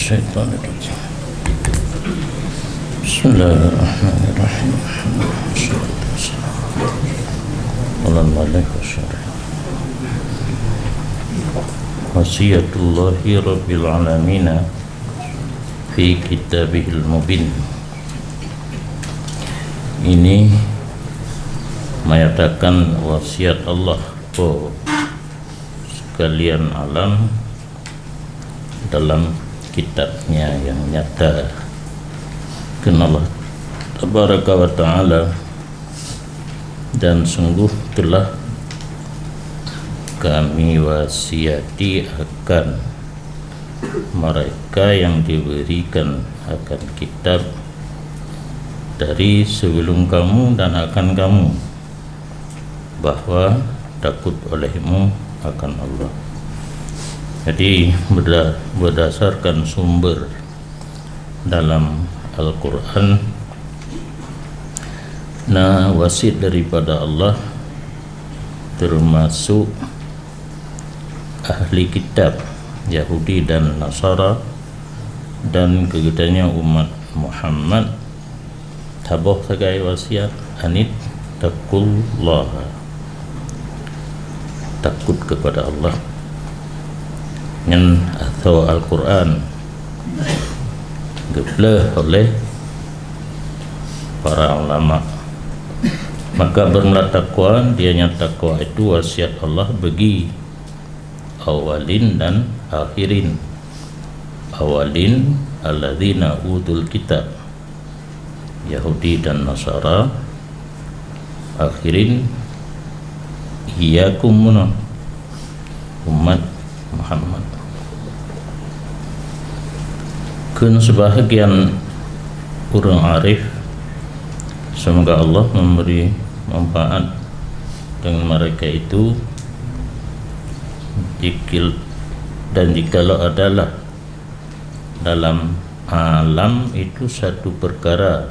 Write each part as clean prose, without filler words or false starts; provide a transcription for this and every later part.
الشيطان الرجيم بسم الله الرحمن الرحيم والصلاة والسلام على الملك والشرع Wasiyatullahi Rabbil Alamina fi kitabihil mubin. Ini menyatakan wasiat Allah kepada sekalian alam dalam kitabnya yang nyata. Kenallah tabaraka wa ta'ala, dan sungguh telah kami wasiati akan mereka yang diberikan akan kitab dari sebelum kamu dan akan kamu, bahwa takut olehmu akan Allah. Jadi berdasarkan sumber dalam Al-Quran, nah wasiat daripada Allah termasuk ahli kitab Yahudi dan Nasara dan kegiatannya umat Muhammad tabuh sebagai wasiat anit taqullah, takut kepada Allah. Yang atau Al-Quran dibelah oleh para ulama, maka bermula takwa, dianya takwa itu wasiat Allah bagi awalin dan akhirin. Awalin alladzina utul kitab, Yahudi dan Nasara. Akhirin iyakum umat Muhammad. Kun sebahagian orang arif, semoga Allah memberi manfaat dengan mereka itu, jikalau adalah dalam alam itu satu perkara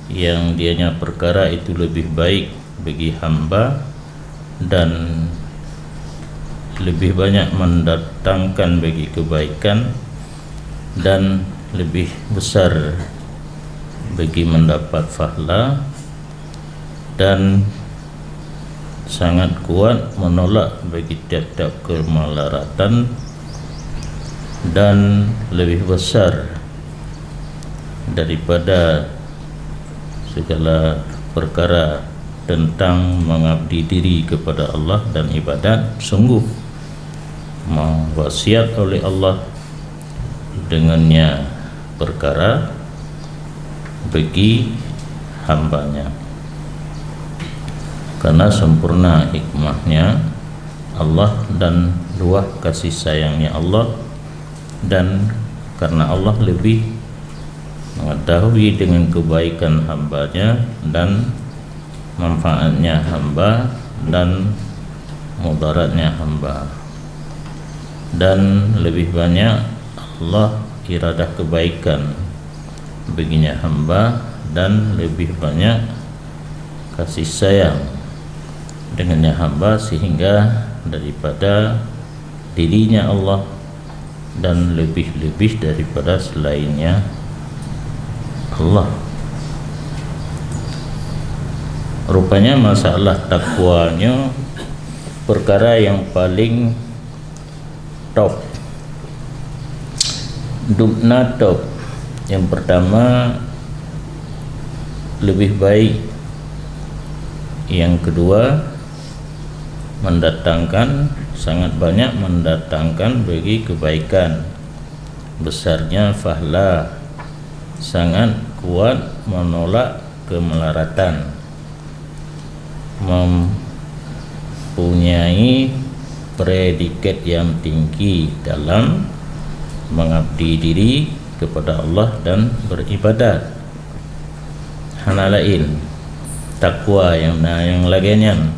yang dianya perkara itu lebih baik bagi hamba dan lebih banyak mendatangkan bagi kebaikan dan lebih besar bagi mendapat pahala dan sangat kuat menolak bagi tiap-tiap kemelaratan dan lebih besar daripada segala perkara tentang mengabdi diri kepada Allah dan ibadat. Sungguh mewasiat oleh Allah dengannya perkara bagi hambanya, karena sempurna hikmahnya Allah dan luah kasih sayangnya Allah, dan karena Allah lebih mengetahui dengan kebaikan hambanya dan manfaatnya hamba dan mudaratnya hamba, dan lebih banyak Allah iradah kebaikan baginya hamba dan lebih banyak kasih sayang dengannya hamba sehingga daripada dirinya Allah dan lebih-lebih daripada selainnya Allah. Rupanya masalah takwanya perkara yang paling top, dubna top. Yang pertama lebih baik, yang kedua mendatangkan sangat banyak, mendatangkan bagi kebaikan, besarnya pahala, sangat kuat menolak kemelaratan, mempunyai predikat yang tinggi dalam mengabdi diri kepada Allah dan beribadat. Hana lain takwa yang lainnya,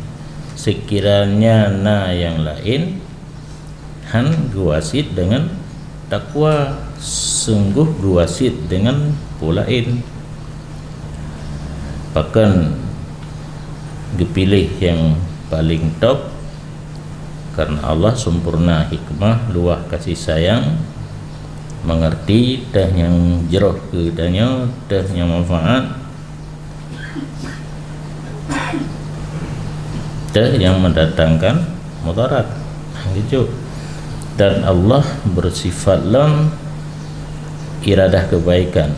sekiranya yang lain han guasit dengan takwa, sungguh guasit dengan pulain. Bahkan dipilih yang paling top karena Allah sempurna hikmah, luah kasih sayang, mengerti dah yang jeroh ke danya, dah yang manfaat, dah yang mendatangkan mudarat gitu. Dan Allah bersifat lam iradah kebaikan,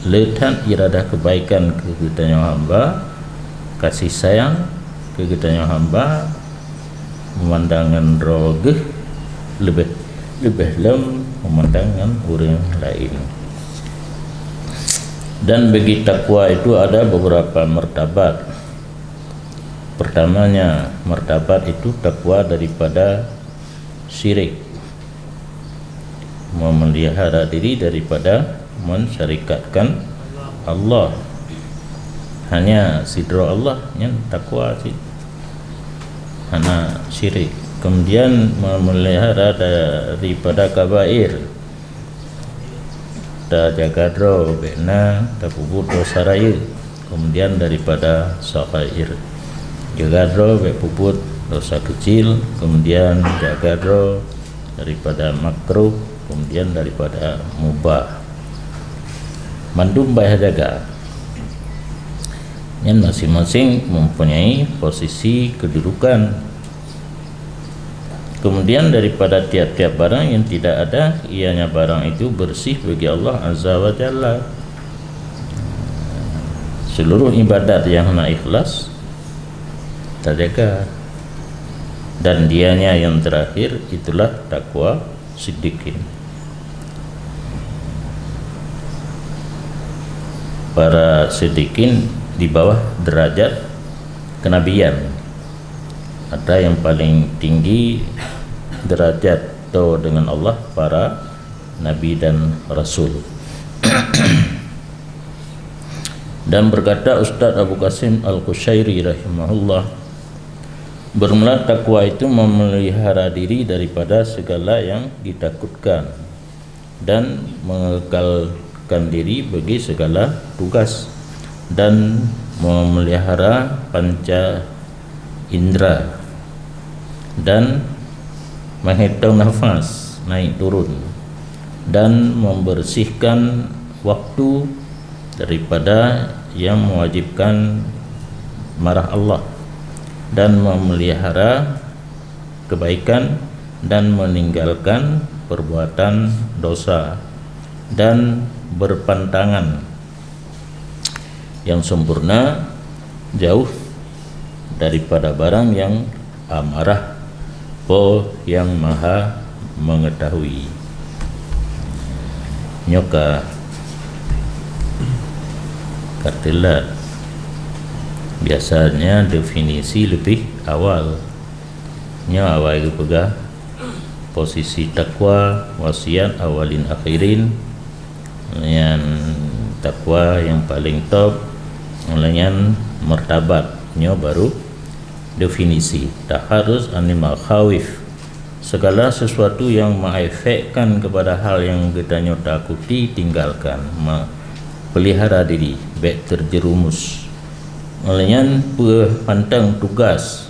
letak iradah kebaikan ke kitanya hamba, kasih sayang ke kitanya hamba, pemandangan rogeh lebih dalam pemandangan orang lain. Dan bagi takwa itu ada beberapa martabat. Pertamanya, martabat itu takwa daripada syirik, memelihara diri daripada mensyarikatkan Allah. Hanya sidra Allah yang takwa sih, hanya syirik. Kemudian memelihara daripada kabair, dah jaga dro bena dah puput dosa raya. Kemudian daripada sakair, jaga dro be puput dosa kecil. Kemudian jaga dro daripada makruh. Kemudian daripada mubah. Mandum bayar jaga. Yang masing-masing mempunyai posisi kedudukan. Kemudian daripada tiap-tiap barang yang tidak ada, ianya barang itu bersih bagi Allah Azza wa Jalla. Seluruh ibadat yang nak ikhlas terjaga. Dan dianya yang terakhir itulah takwa siddiqin. Para siddiqin di bawah derajat kenabian. Ada yang paling tinggi derajat atau dengan Allah para nabi dan rasul. Dan berkata Ustaz Abu Qasim Al-Qushairi rahimahullah, bermula takwa itu memelihara diri daripada segala yang ditakutkan dan mengekalkan diri bagi segala tugas, dan memelihara panca indera dan menghitung nafas naik turun, dan membersihkan waktu daripada yang mewajibkan marah Allah, dan memelihara kebaikan dan meninggalkan perbuatan dosa, dan berpantangan yang sempurna jauh daripada barang yang amarah, po yang maha mengetahui. Nyoka kartelat biasanya definisi lebih awal. Nya awal itu pegah posisi takwa wasiat awalin akhirin, yang takwa yang paling top, yang martabatnya baru definisi. Taharus anil makhawif, segala sesuatu yang mengefekkan kepada hal yang kita takuti tinggalkan. Pelihara diri baik terjerumus. Melainkan pantang tugas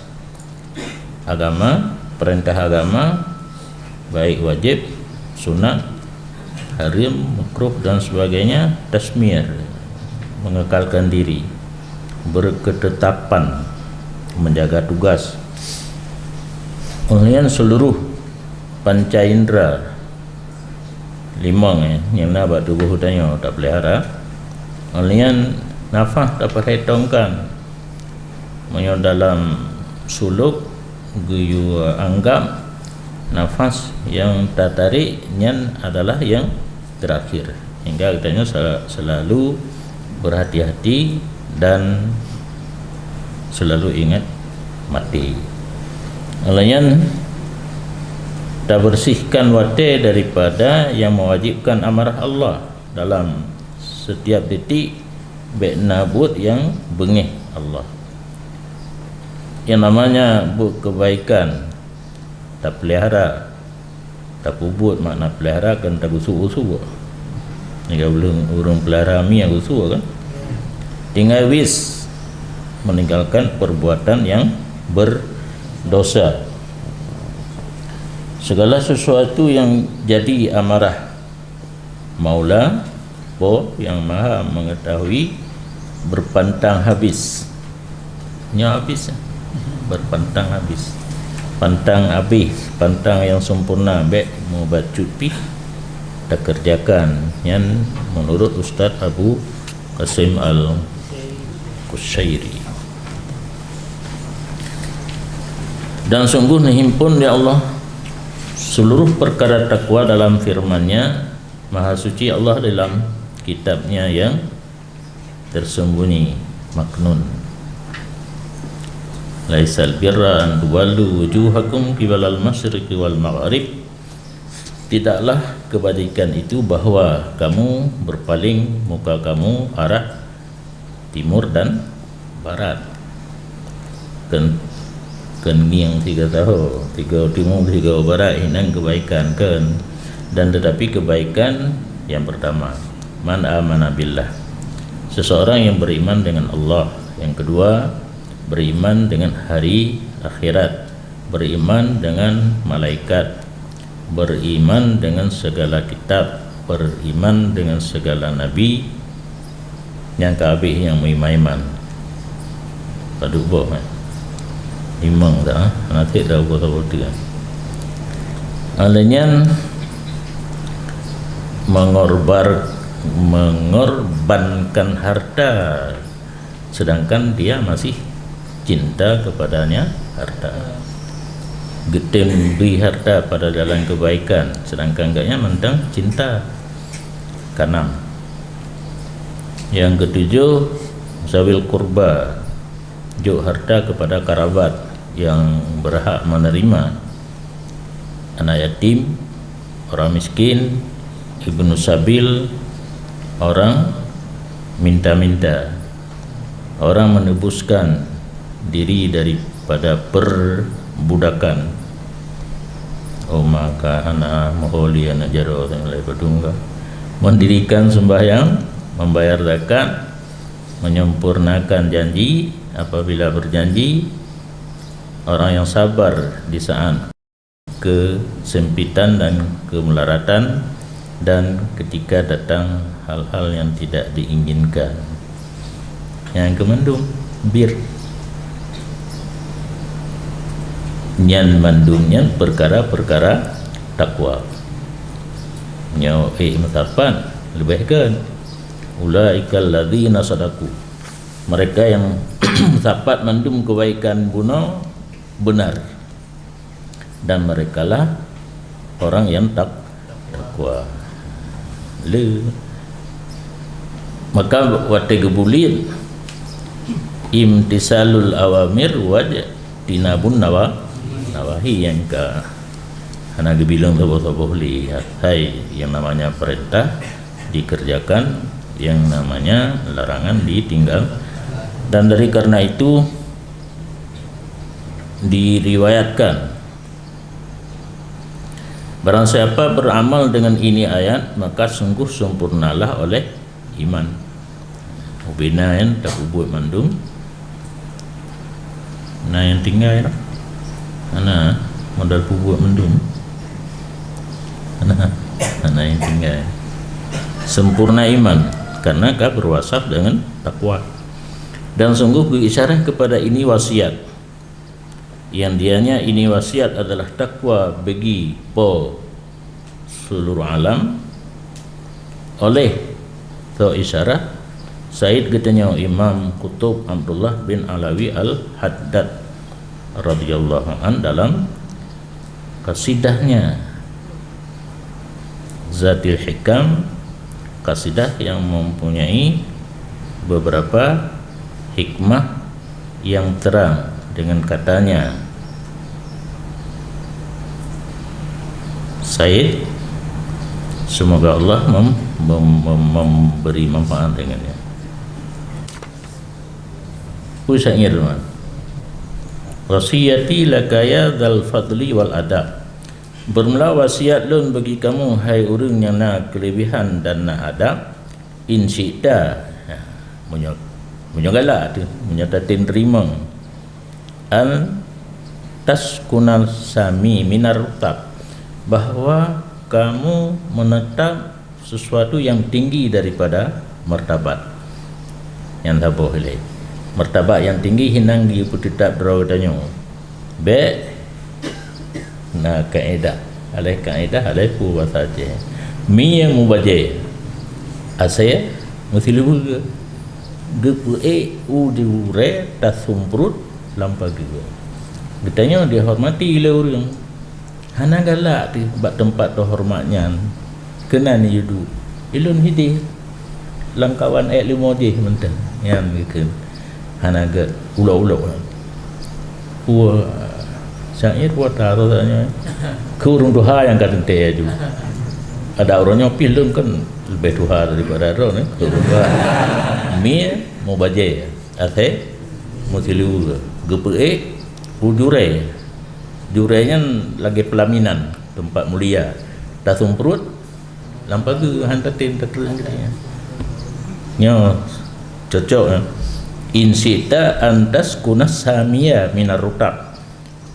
agama, perintah agama baik wajib, sunat, haram, makruh dan sebagainya, tasmir, mengekalkan diri, berketetapan, menjaga tugas. Kemudian seluruh panca indera limang yang nak tubuh hutanya tak pelihara. Kemudian nafas tak perhitungkan, menyo dalam suluk guyu anggap nafas yang tak tarik nyan adalah yang terakhir, hingga katanya selalu berhati-hati dan selalu ingat mati. Kemudian tak bersihkan wate daripada yang mewajibkan amarah Allah dalam setiap detik, baik nabut yang bengih Allah. Yang namanya buat kebaikan tak pelihara, tak pubut, makna pelihara kan tak usuk-usuk. Jika belum urung pelihara mi yang usuk kan, tinggal wis meninggalkan perbuatan yang berdosa. Segala sesuatu yang jadi amarah Maula Po yang maha mengetahui, berpantang habis. Nya habis, berpantang habis. Pantang habis, pantang yang sempurna, baik mubacut pi tak kerjakan. Yang menurut Ustaz Abu Qasim Al-Qushairi. Dan sungguh menghimpun ya Allah seluruh perkara takwa dalam firman-Nya. Maha suci Allah dalam kitabnya yang tersembunyi, maknun. Laisal birra an tuwallu wujuhakum qibalal masyriqi wal maghrib. Tidaklah kebajikan itu bahwa kamu berpaling muka kamu arah timur dan barat. Yang 3 tahun 3 timur 3 barat ini kebaikan kan. Dan tetapi kebaikan yang pertama, man amana billah, seseorang yang beriman dengan Allah. Yang kedua, beriman dengan hari akhirat, beriman dengan malaikat, beriman dengan segala kitab, beriman dengan segala nabi. Yang kehabis yang iman padu boh imang dah nanti dah kota-kota alanya mengorbankan harta sedangkan dia masih cinta kepadanya harta. Getem beri harta pada jalan kebaikan sedangkan enggaknya mentang cinta. Keenam. Yang ketujuh, zawil kurba, juk harta kepada kerabat yang berhak menerima, anak yatim, orang miskin, ibnu sabil, orang minta-minta, orang menebuskan diri daripada perbudakan. Oh maka anak moholi anak jaro yang lain berdungga, mendirikan sembahyang, membayar zakat, menyempurnakan janji apabila berjanji, orang yang sabar di saat kesempitan dan kemelaratan, dan ketika datang hal-hal yang tidak diinginkan. Yang kemandum bir nyan mandumnya perkara-perkara takwa. Nyaw matapan lebihkan ulaikal ladzina sadaku, mereka yang dapat mandum kebaikan guna benar, dan merekalah orang yang takwa. Maka wate gebulin imtisalul awamir wajtinabun nawahi, yang ke hana gebilang tabuh-tabuh lihat hai yang namanya perintah dikerjakan, yang namanya larangan ditinggal. Dan dari karena itu diriwayatkan, barang siapa beramal dengan ini ayat, maka sungguh sempurnalah oleh iman. Ubinayan tak ubud mandum. Nah yang tinggal ana modal ubud mandum. Ana yang tinggal sempurna iman karena kau berwasaf dengan takwa. Dan sungguh berisyarah kepada ini wasiat, yang dianya ini wasiat adalah takwa bagi seluruh alam. Oleh tu isyarah Said katanya Imam Qutub Abdullah bin Alawi Al-Haddad radhiyallahu an dalam kasidahnya Zatil Hikam, kasidah yang mempunyai beberapa hikmah yang terang, dengan katanya Said, semoga Allah memberi manfaat dengannya. Usah ngirman wasiyati lakaya dzal fadli wal adab, bermula wasiat lun bagi kamu hai urang yang nak kelebihan dan nak adab, in syi'ta menyogala tu menyatatin terima, al taskunal sami minar rutab, bahwa kamu menetap sesuatu yang tinggi daripada martabat yang tak boleh. Martabat yang tinggi hinang di putitap draw danyo be na kaedah alai pu wasaje mi yang mubaje asaya musilu gepu u diure tasumprut lampagi getanya dihormati oleh orang hana galak di tempat hormatnya kena ni judu ilun hidi langkawan ayat 5 je menten yang ke hana ga ulau-ulau saya buat taruh tanya kurung doha yang kata ju ada orangnya pilun kan lebih doha daripada ro ni kurung doha mi mau baje ase musilu gepe jurenya lagi pelaminan tempat mulia tasum perut lampa ke hantatin terus katanya nya cocok insita antas kunas samia minar rutab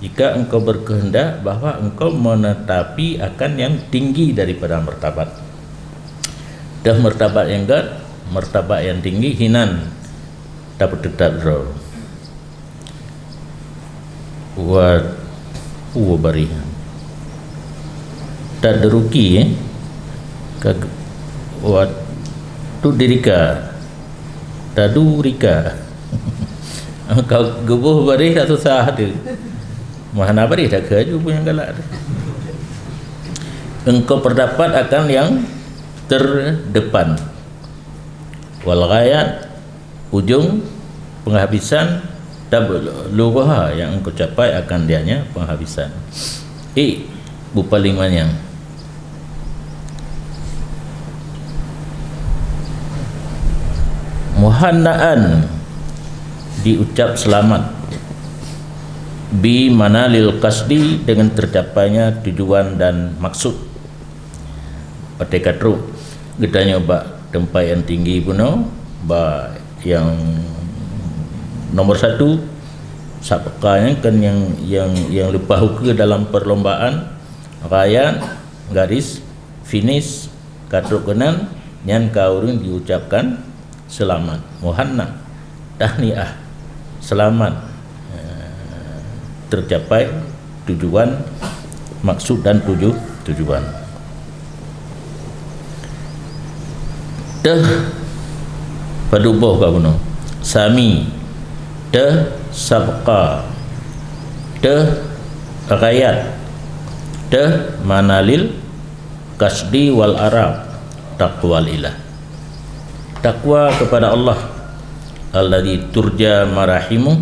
jika engkau berkehendak bahawa engkau menetapi akan yang tinggi daripada martabat dah martabat yang gad martabat yang tinggi hinan dapat tetap draw wa barihan tak deruki wa tu dirika tadu rika kau gebuh barih tak susah tu mahana barih tak ke punya galak tu engkau terdapat akan yang terdepan wal ghayat ujung penghabisan tablughah yang engkau capai akan dianya penghabisan bupaling manyang muhannaan diucap selamat bi manalil qasdi dengan tercapainya tujuan dan maksud patekat ru gedanya ba tempat yang tinggi puno ba yang nomor 1 sapekanya kan yang lepas ke dalam perlombaan raya garis finish katruk kenan nyan kaurun diucapkan selamat muhanna tahniah selamat tercapai tujuan maksud dan tujuan teh paduboh ka puno sami teh sabqa teh rayat teh manalil kasdi wal arab taqwal ilah takwa kepada Allah alladzi turja marahimu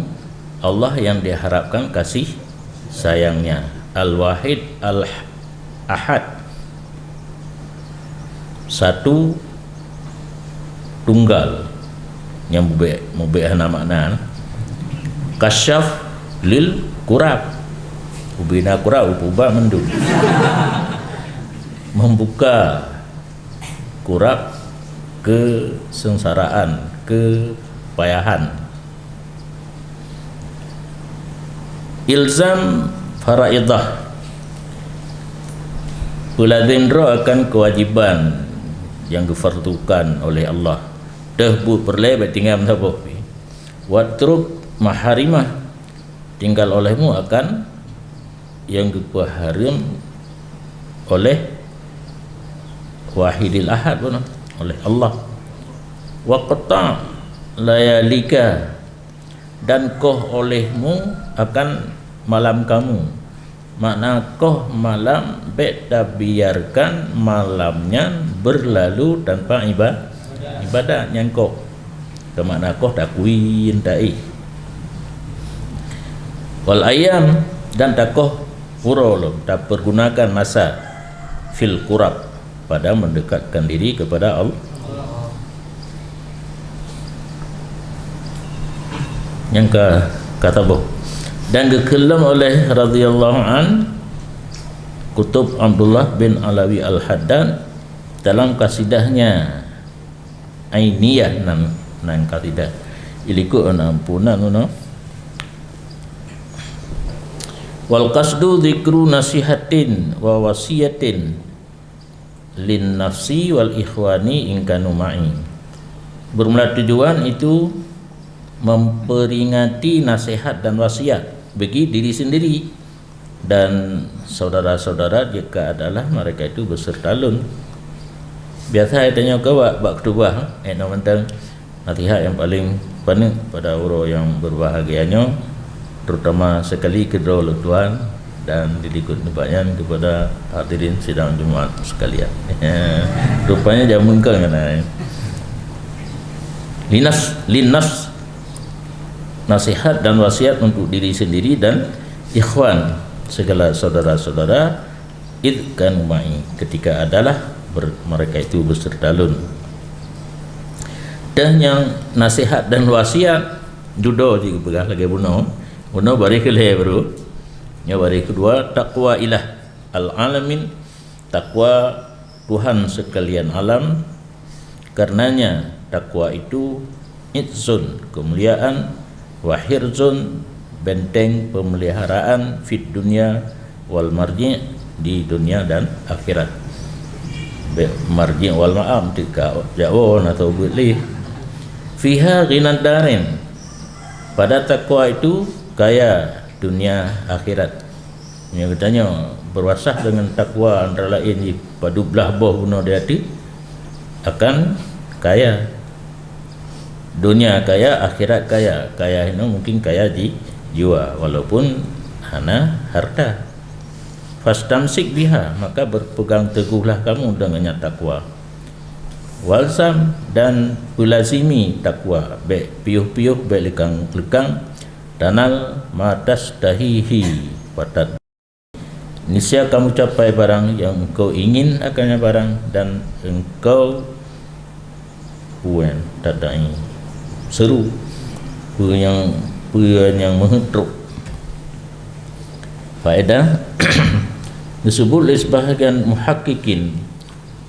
Allah yang diharapkan kasih sayangnya al-wahid al-ahad satu tunggal yang mubih makna kasyaf lil kurab ubina kurab ubah mendung membuka kurab kesengsaraan kepayahan ilzam faraidah pelazimra akan kewajiban yang difardukan oleh Allah dahbu perle tinggal menapa watruk maharimah tinggal olehmu akan yang diharam oleh wahidil ahad pun oleh Allah waqta layalika dan koh olehmu akan malam kamu makna koh malam beda biarkan malamnya berlalu tanpa ibadah yang koh ke makna koh tak kuin tai wal ayam dan takoh purolom tak pergunakan masa fil qurab pada mendekatkan diri kepada Allah yang kata boh dan dikelam oleh radhiyallahu an Kutub Abdullah bin Alawi Al-Haddad dalam kasidahnya Ainiyah nan kasidah iliku ampunan no wal qasdu dzikru nasihatin wa wasiyatin lin nafsi wal ikhwani in kanu ma'i. Bermula tujuan itu memperingati nasihat dan wasiat bagi diri sendiri dan saudara-saudara jika adalah mereka itu bersertalun. Biasa saya tanya kau bak ketubah mentang nasihat yang paling penting pada orang yang berbahagianya, terutama sekali kedua Tuhan dan didikut nebayan kepada hadirin sidang Jumaat sekalian. Rupanya jamun kau kan. Linas nasihat dan wasiat untuk diri sendiri dan ikhwan segala saudara-saudara idkan ma'i ketika adalah mereka itu bersertalun. Dan yang nasihat dan wasiat judo juga pegah lagi bunuh bari kelih bro. Yang bari kedua takwa ilah al-alamin, takwa Tuhan sekalian alam. Karenanya takwa itu izzun kemuliaan, wahirzun benteng pemeliharaan, fit dunia wal marji di dunia dan akhirat. Marji wal ma'am tika jawon atau boleh fiha ghinad darin, pada takwa itu kaya dunia akhirat. Yang katanya berwasah dengan takwa antara lain di padu belah boh guna di hati akan kaya dunia, kaya akhirat, kaya ini mungkin kaya di jiwa walaupun hana harta. Fastamsik biha, maka berpegang teguhlah kamu dengannya takwa. Walsam, dan pelazimi takwa, baik piuh-piuh baik lekang-lekang, tanal matas dahihi patat. Niscaya kamu capai barang yang engkau ingin akannya barang, dan engkau puan tadai seru puan yang mengetruk. Faedah disebut oleh sebahagian muhakkikin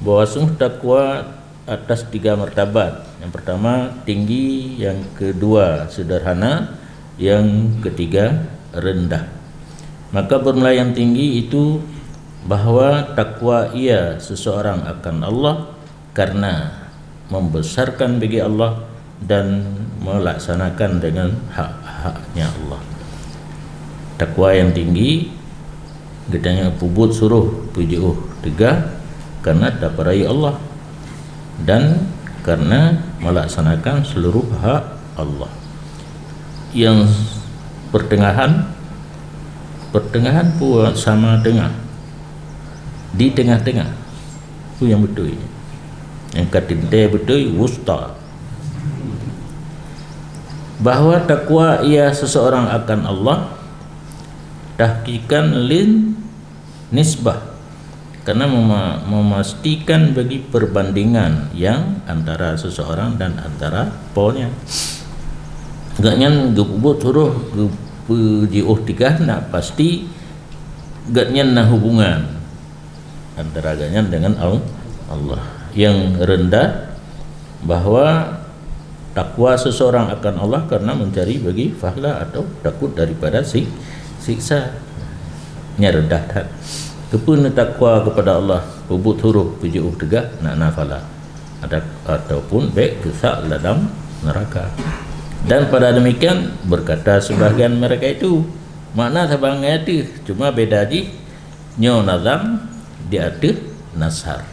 bahawa sungguh takwa atas 3 martabat. Yang pertama tinggi, yang kedua sederhana, yang ketiga rendah. Maka bermula yang tinggi itu bahawa takwa ia seseorang akan Allah karena membesarkan bagi Allah dan melaksanakan dengan hak-haknya Allah. Takwa yang tinggi gedanya pubut suruh pujuh tegah karena daparai Allah dan karena melaksanakan seluruh hak Allah. Yang pertengahan pun sama dengan di tengah-tengah itu yang betul. Yang ketiga betul wusta, bahawa takwa ia seseorang akan Allah tahqiqan lin nisbah, karena memastikan bagi perbandingan yang antara seseorang dan antara polnya. Gaknya gebut suruh pujiuh tiga nak pasti gaknya nah hubungan antara gaknya dengan Allah. Yang rendah bahawa takwa seseorang akan Allah karena mencari bagi fahla atau takut daripada siksa. Nya rendah tak. Kepun takwa kepada Allah pubut huruf pujuh tegah nak nafala ada ataupun baik kesak dalam neraka. Dan pada demikian berkata sebahagian mereka itu makna sabang itu cuma beda ji nyo nazam di atas nashar.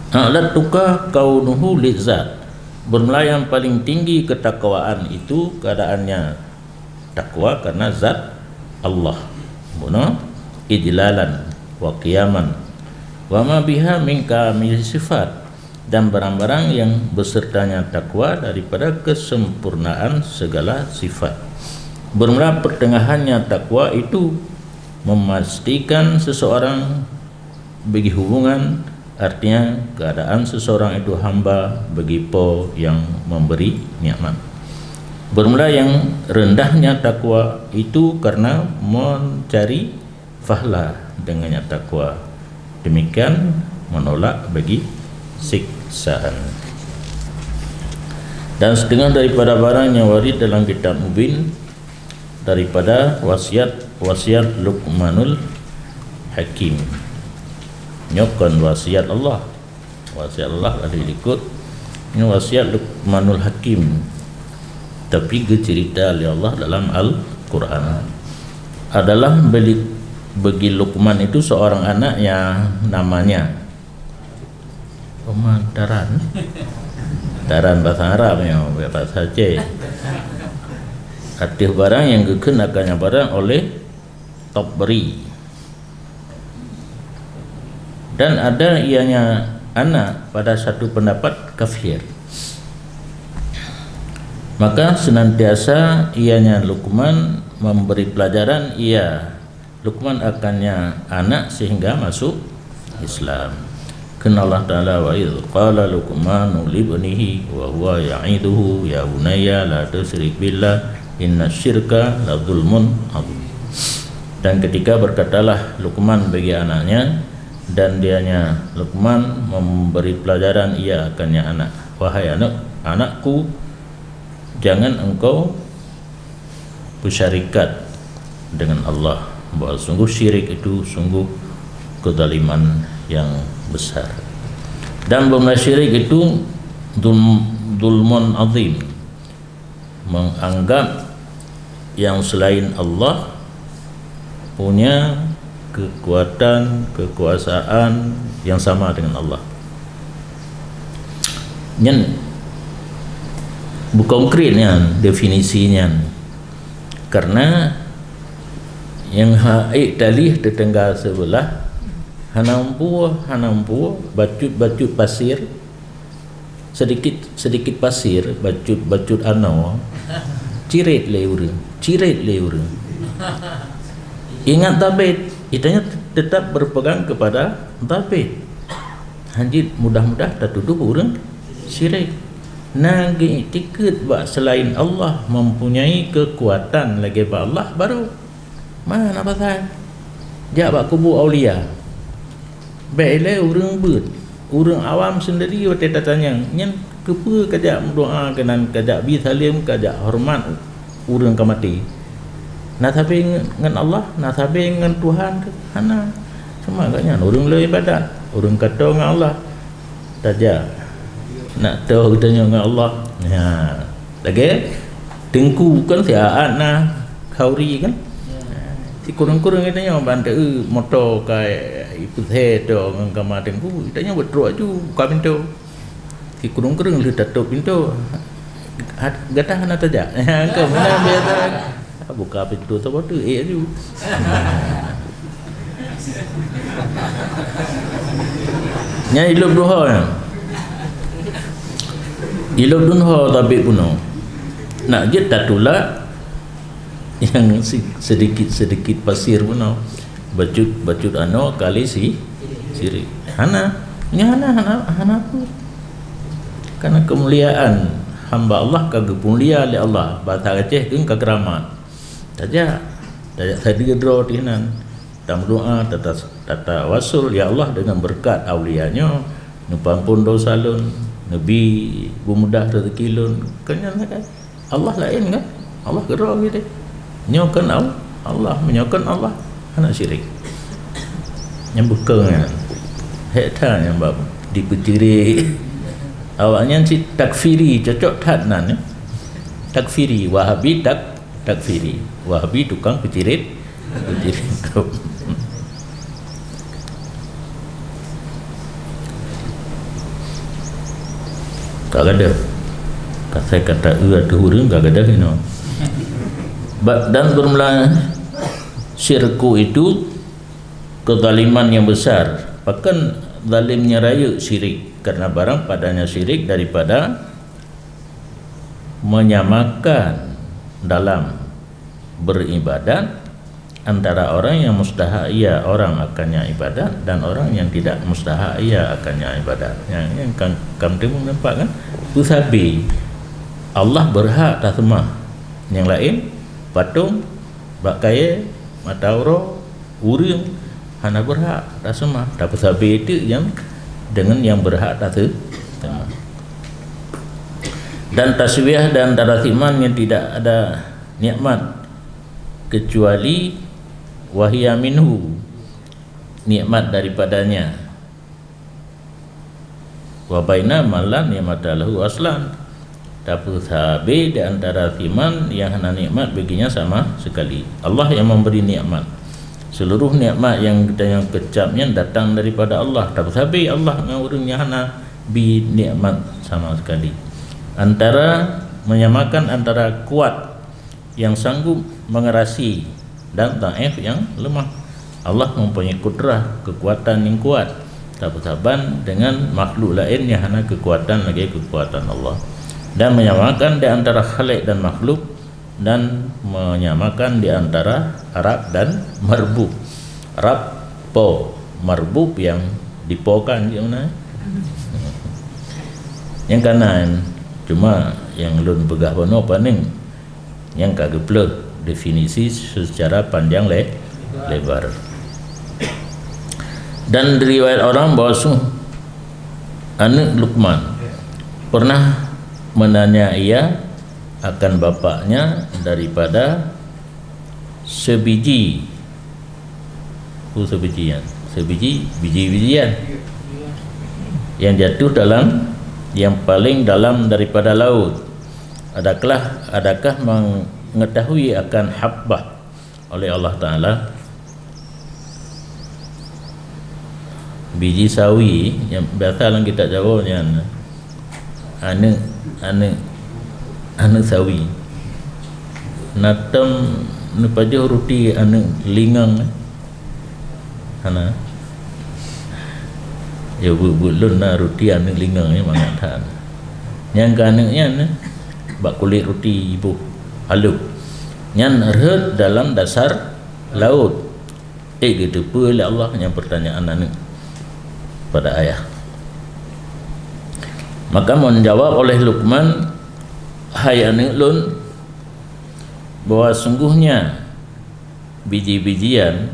Alat tukah kaunuhu lizat, bermula yang paling tinggi ketakwaan itu keadaannya takwa karena zat Allah. Buno idlalan wa qiyaman wa ma biha min kamil sifat, dan barang-barang yang besertanya takwa daripada kesempurnaan segala sifat. Bermula pertengahannya takwa itu memastikan seseorang bagi hubungan, artinya keadaan seseorang itu hamba bagi Po yang memberi nikmat. Bermula yang rendahnya takwa itu karena mencari fahla dengannya takwa, demikian menolak bagi siksaan. Dan setengah daripada barang yang warid dalam kitab Mubin daripada wasiat Luqmanul Hakim. nyokan wasiat Allah ada ikut ini wasiat Luqmanul Hakim, tapi cerita oleh Allah dalam Al-Quran adalah bagi Luqman itu seorang anak yang namanya Daran bahasa Arab ya, bahasa Aceh. Arti barang yang dikenakannya barang oleh Tabari. Dan ada ianya anak pada satu pendapat kafir. Maka senantiasa ianya Luqman memberi pelajaran Luqman akannya anak sehingga masuk Islam. Kena Allah Ta'ala wa idh qala Luqmanu libnihi wa huwa ya'iduhu ya bunayya la tusyrik billah inna syirka la zulmun adzim. Dan ketika berkatalah Luqman bagi anaknya, dan dianya Luqman memberi pelajaran akannya anak, wahai anakku, jangan engkau bersyarikat dengan Allah, bahwa sungguh syirik itu sungguh kezaliman yang besar. Dan benar syirik itu zulmun azim, menganggap yang selain Allah punya kekuatan, kekuasaan yang sama dengan Allah. Nyen konkretnya definisinya, karena yang haik talih tetangga sebelah hanampu bacut pasir, sedikit pasir bacut cirit le urang ingat tabit itanya tetap berpegang kepada tabit hanjit mudah-mudah tak tuduh urang syirik nagi tiket bak selain Allah mempunyai kekuatan lagi bak Allah baru mana pasal jak bak kubur aulia baiklah urang awam sendiri waktu tanya nyen kepa kajak berdoa kenan kajak bi salim kajak hormat urang ka mati nak sabe dengan Allah nak sabe dengan Tuhan ke hana sama agaknya urang le ibadat urang kata dengan Allah tajak nak tahu tanya dengan Allah lagi tengku kan siaan nah khauri kan si kurang-kurang katanya bantu motor kai ikut hedo dengan kamar tengku katanya betul aju buka pintu si kurang-kurang lu tutup pintu gatah hana tajak ke mana biasa buka pintu tu tu aju nya hidup duha tapi puno nak je tatula yang sedikit pasir puno bacut kali sirik hana pun karena kemuliaan hamba Allah kagak mulia oleh Allah bahasa Aceh kan kekeramat saja tadi gedro tinan tam doa tata wasul ya Allah dengan berkat aulianya nupampun dosa lun nabi mudah rezeki lun kan Allah lain kan Allah gedro gitu nyokan Allah menyokan Allah anak syirik yang bekengnya hektar yang bab dipeciri awalnya si takfiri cocok tak nan takfiri wahabi takfiri wahabi tukang pecirit kagak ada kata ada hurung kagak ada you know. Dan bermula syirku itu kezaliman yang besar, bahkan zalimnya raya syirik, karena barang padanya syirik daripada menyamakan dalam beribadat antara orang yang mustahak ia orang akannya ibadat dan orang yang tidak mustahak ia akannya ibadat. Yang kamu nampak kan? Usabi Allah berhak tak semua, yang lain patung bakaya matauro urang hana berhak tak semua, tak usabi itu yang dengan yang berhak tak semua. Dan tasbih dan tarasiman yang tidak ada nikmat kecuali wahya minhu, nikmat daripadanya, wa baina man la ni'mata lahu aslan. Tapi sahabat di antara firman yang hana nikmat baginya sama sekali. Allah yang memberi nikmat. Seluruh nikmat yang kita yang kecapnya datang daripada Allah. Tapi sahabat Allah dengan orang yang hana bi nikmat sama sekali. Antara menyamakan antara kuat yang sanggup mengerasi dan dhaif yang lemah. Allah mempunyai kudrah, kekuatan yang kuat. Tak bersaban dengan makhluk lain yang hanya kekuatan lagi kekuatan Allah. Dan menyamakan di antara khalik dan makhluk, dan menyamakan di antara Arab dan marbub. Arab po, marbub yang dipokan je mana? Yang kanan cuma yang lun begah bono paning yang kagak definisi secara panjang lebar. Dan riwayat orang bahawa anak Luqman pernah menanya ia akan bapaknya daripada sebiji biji-bijian yang jatuh dalam yang paling dalam daripada laut. Adakah mengetahui akan habbah oleh Allah Ta'ala? Biji sawi yang biasa dalam kitab Jawa ni ane sawi natam nepajo roti ane lingang hana ya bulun na roti ane lingang ni mangatan yang kanenya bak kulit roti ibu halus yang rehat dalam dasar laut gitu oleh Allah yang pertanyaan ane pada ayah. Maka menjawab oleh Luqman, hai anak lun, bahwa sungguhnya biji-bijian,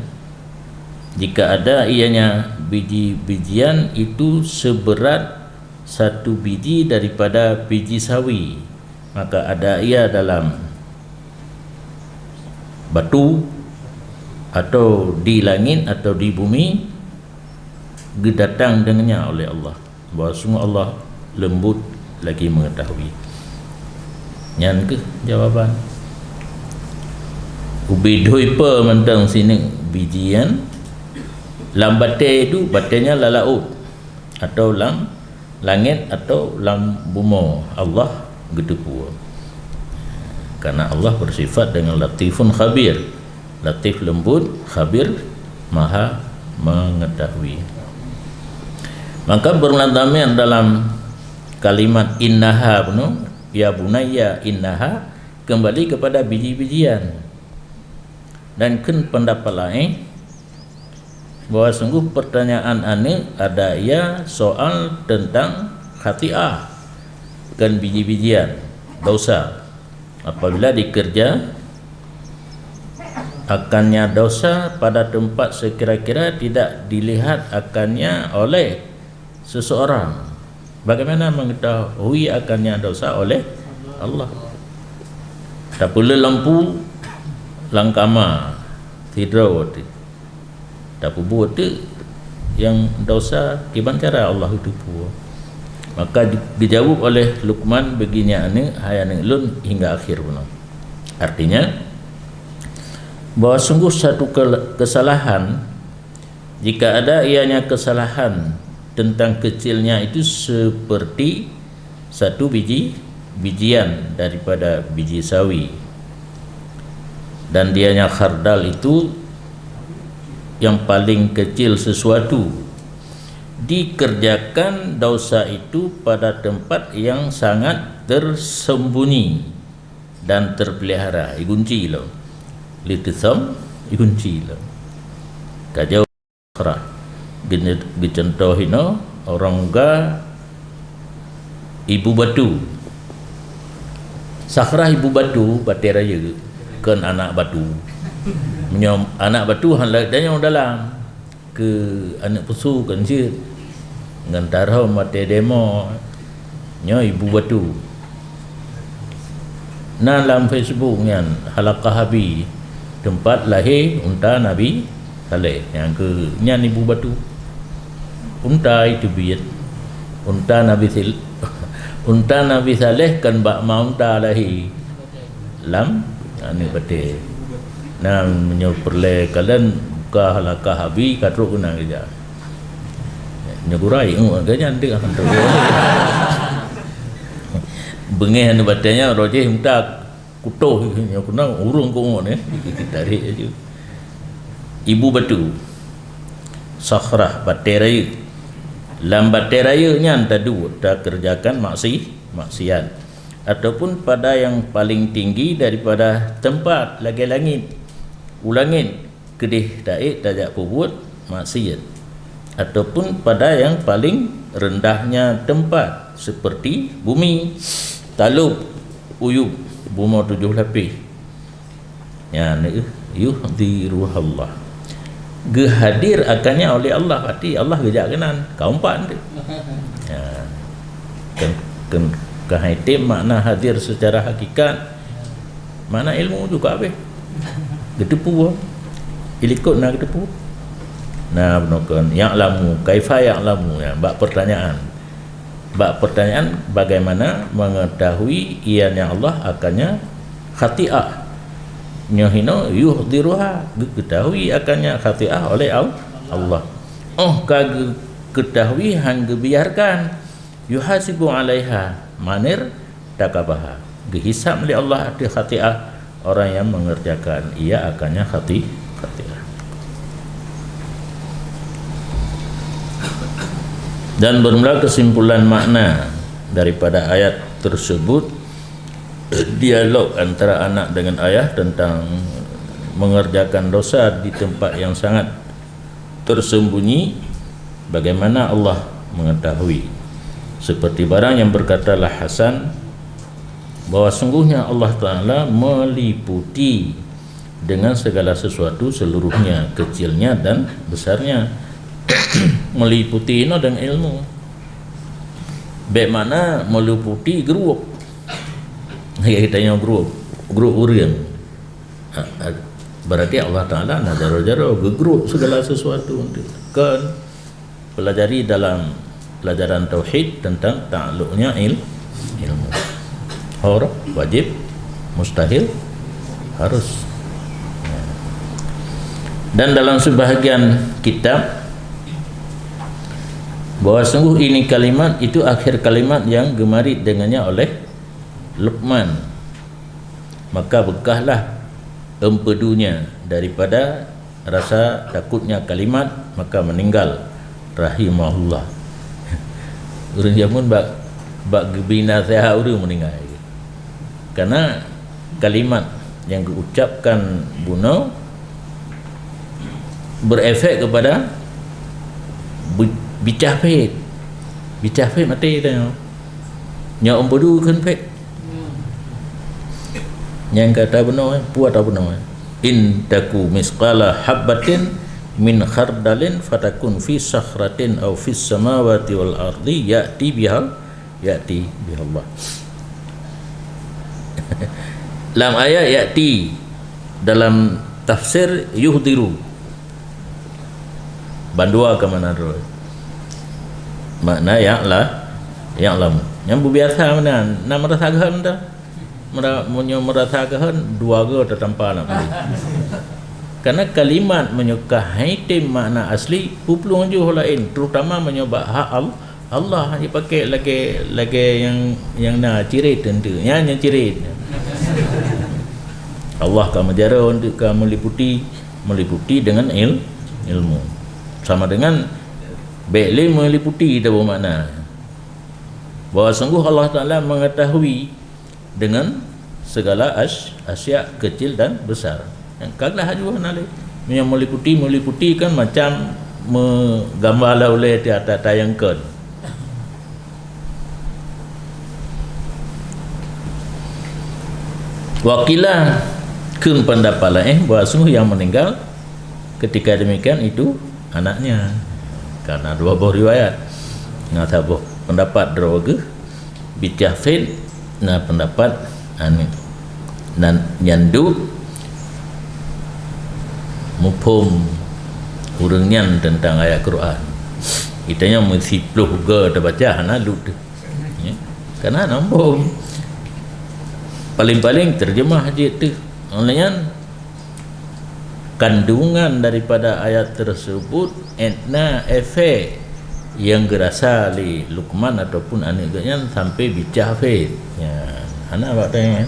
jika ada ianya biji-bijian itu seberat satu biji daripada biji sawi, maka ada ia dalam batu atau di langit atau di bumi, datang dengannya oleh Allah. Bahwa sungguh Allah lembut lagi mengetahui. Nyan ke jawapan ubi doipa mentang sini bijian lam batai itu batainya la laut atau lam langit atau lam bumi Allah gedepu. Karena Allah bersifat dengan latifun khabir. Latif lembut, khabir maha mengetahui. Maka berlantamian dalam kalimat innaha ya bunayya innaha kembali kepada biji-bijian. Dan pendapat lain bahwa sungguh pertanyaan ane ada ia soal tentang khati'ah dan biji-bijian dosa. Apabila dikerja akannya dosa pada tempat sekira-kira tidak dilihat akannya oleh seseorang. Bagaimana mengetahui akannya dosa oleh Allah? Tak pula lampu langkama tidur tak buat tu yang dosa kiban cara Allah itu pun. Maka dijawab oleh Luqman begini hai anak lun hingga akhir pun. Artinya bahawa sungguh satu kesalahan, jika ada ianya kesalahan tentang kecilnya itu seperti satu bijian daripada biji sawi, dan dianya khardal itu yang paling kecil sesuatu, dikerjakan dosa itu pada tempat yang sangat tersembunyi dan terpelihara. Igunci lo litisam igunci lo kajau khara dicontohin orang ga ibu batu sakrah ibu batu batai raya kan anak batu menyom anak batu handak dan yang dalam ke anak pusu kan cie ngantara mate demo nyo ibu batu na dalam Facebook nyan halaqah habi tempat lahir unta Nabi Saleh yang ke nyan ibu batu unta itu biat unta Nabi Saleh kan bak maunta lahi lam ani bete nam menyo perle kalian buka halakah habi katruk kena kerja nyagurai ganyan dia kan bengeh anu batanya roje minta kutuh nya kena urung ko ne tarik aja ibu batu sakhrah baterai lam baterai nya tadu tak kerjakan maksiat ataupun pada yang paling tinggi daripada tempat lagi langit ulangin kedih daik tajak pubut maksiat ataupun pada yang paling rendahnya tempat seperti bumi talub uyub bumi 7 lapis ya yuhdiruhallah gehadir akannya oleh Allah berarti Allah gejak kenan kaumpan dia ya kan kahaitim makna hadir secara hakikat makna ilmu juga habis gedepu ilikut nak gedepu nah benokon ya'lamu kaifa ya'lamu ya bab pertanyaan bagaimana mengetahui ianya Allah akannya khati'ah nyahino yuhdiruha ketahui akannya khati'ah oleh Allah ketahui hang biarkan yuhasibu alaiha manir takabaha dihisab oleh Allah di khati'ah orang yang mengerjakan ia akannya khati'ah. Dan bermula kesimpulan makna daripada ayat tersebut dialog antara anak dengan ayah tentang mengerjakan dosa di tempat yang sangat tersembunyi bagaimana Allah mengetahui seperti barang yang berkatalah Hasan bahwa sungguhnya Allah Ta'ala meliputi dengan segala sesuatu seluruhnya kecilnya dan besarnya meliputi ini dengan ilmu bagaimana meliputi grup kita tanya grup urian berarti Allah Ta'ala nak jaro-jaro gegrup segala sesuatu kan pelajari dalam pelajaran tauhid tentang ta'alluqnya ilmu harus wajib mustahil harus dan dalam sebahagian kitab bahwa sungguh ini kalimat itu akhir kalimat yang gemari dengannya oleh Luqman maka bekahlah empedunya daripada rasa takutnya kalimat maka meninggal rahimahullah urang jamun bak gebina seha urang meninggal karena kalimat yang diucapkan bunuh berefek kepada bicah fed mati dah nya empedu kan fed yang kata benar puat atau benar in taku misqala habbatin min khardalin fatakun fi sakhratin aw fis samawati wal ardi ya'ti bihallah dalam ayat ya'ti dalam tafsir yuhdiru bandua ke mana tu makna ya'lam yang biasa mana nak merasakan dah merasakan dua ke tertanpa nak beli karena kalimat menyukai tim makna asli pupulung je lain terutama menyebab hak Allah dipakai lagi yang nak cirit tentu yang cirit Allah akan menjara untuk meliputi dengan ilmu sama dengan Bekli meliputi itu bermakna bahawa sungguh Allah Ta'ala mengetahui dengan segala asyak kecil dan besar yang kaglah juga nalih yang meliputi kan macam menggambar oleh tiada tayangkan wakilah kun pendapat lain bahawa sungguh yang meninggal ketika demikian itu anaknya karena dua buah riwayat ngata buah pendapat droga bijafid na pendapat dan nyandu mufhum urangnya tentang ayat Quran itanya mesti pluh ga dah baca hana lut ya karena nombor paling-paling terjemah je tu olehnya kandungan daripada ayat tersebut etna efek yang gerasa li Luqman ataupun anaknya sampai bicara faid ya hana batanya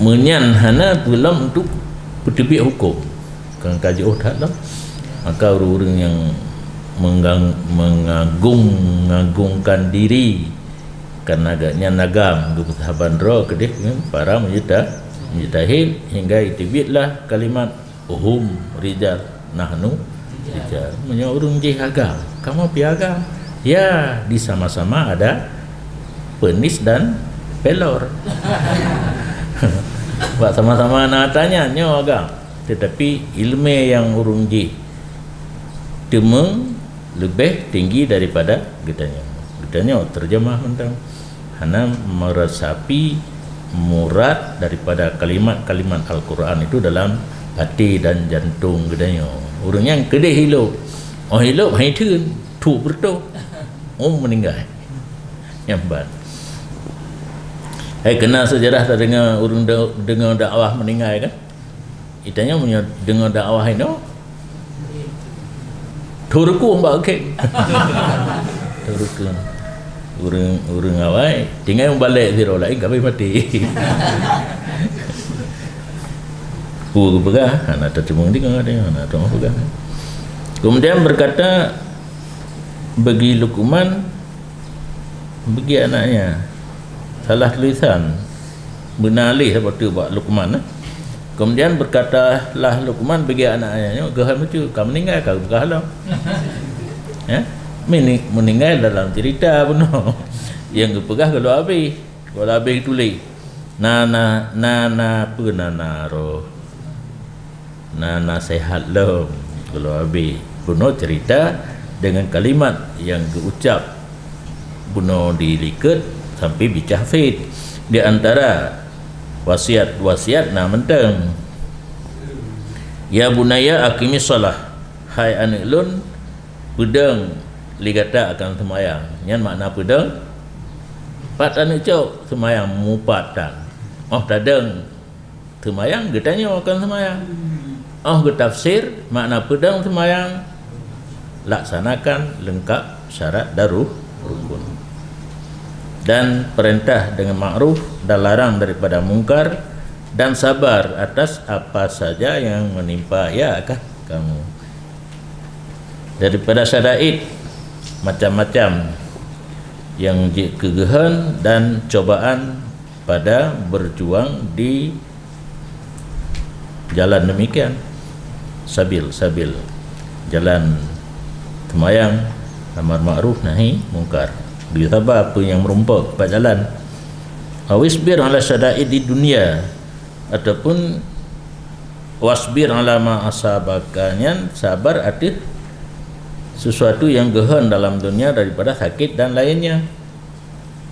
menyan hana belum untuk bertebik hukum kan kaji tak lah maka orang-orang yang mengagungkan diri karena agaknya nagam kesahaban roh kedih para mujtahid hingga itibitlah kalimat rijal nahnu rijal menyorong jihaga kamu piaga ya di sama-sama ada penis dan pelor buat sama-sama nak tanya nyo agak tetapi ilmu yang urung ji demeng lebih tinggi daripada getanya terjemah tentang hana meresapi murad daripada kalimat-kalimat Al-Quran itu dalam hati dan jantung gedanya orang yang kedih hidup hai thun tu bertu meninggal yang ban kena sejarah tak dengar orang dengar dakwah meninggal kan itanya punya dengar dakwah itu turku mbak okey turku orang awai tinggal balik zero lain kami mati ku begah anak tercemung dengar dia anak tu begah kemudian berkata bagi Luqman bagi anaknya salah tulisan benalih seperti buat Luqman kemudian berkatalah Luqman bagi anaknya gaham itu kamu meninggal kau berhalau ya meninggal dalam cerita pun yang kepegah kalau habis tulis nana penanaro nana sehat lo kalau habis puno cerita dengan kalimat yang diucap puno diliket sampai bicara faid di antara wasiat nah menteng ya bunaya aqimis salah hai anak lun pedang ligata akan semayang yang makna pedang pat anak cok semayang mupatan tadang semayang getanya akan semayang getafsir makna pedang semayang laksanakan lengkap syarat rukun dan perintah dengan ma'ruf dan larang daripada mungkar dan sabar atas apa saja yang menimpa kamu daripada syara'id macam-macam yang kegehan dan cobaan pada berjuang di jalan demikian sabil jalan semayang amar ma'ruf nahi mungkar bila sabar apa yang merompak pada jalan awisbir ala syada'id di dunia ataupun wasbir ala ma asabakanya sabar atis sesuatu yang gehan dalam dunia daripada sakit dan lainnya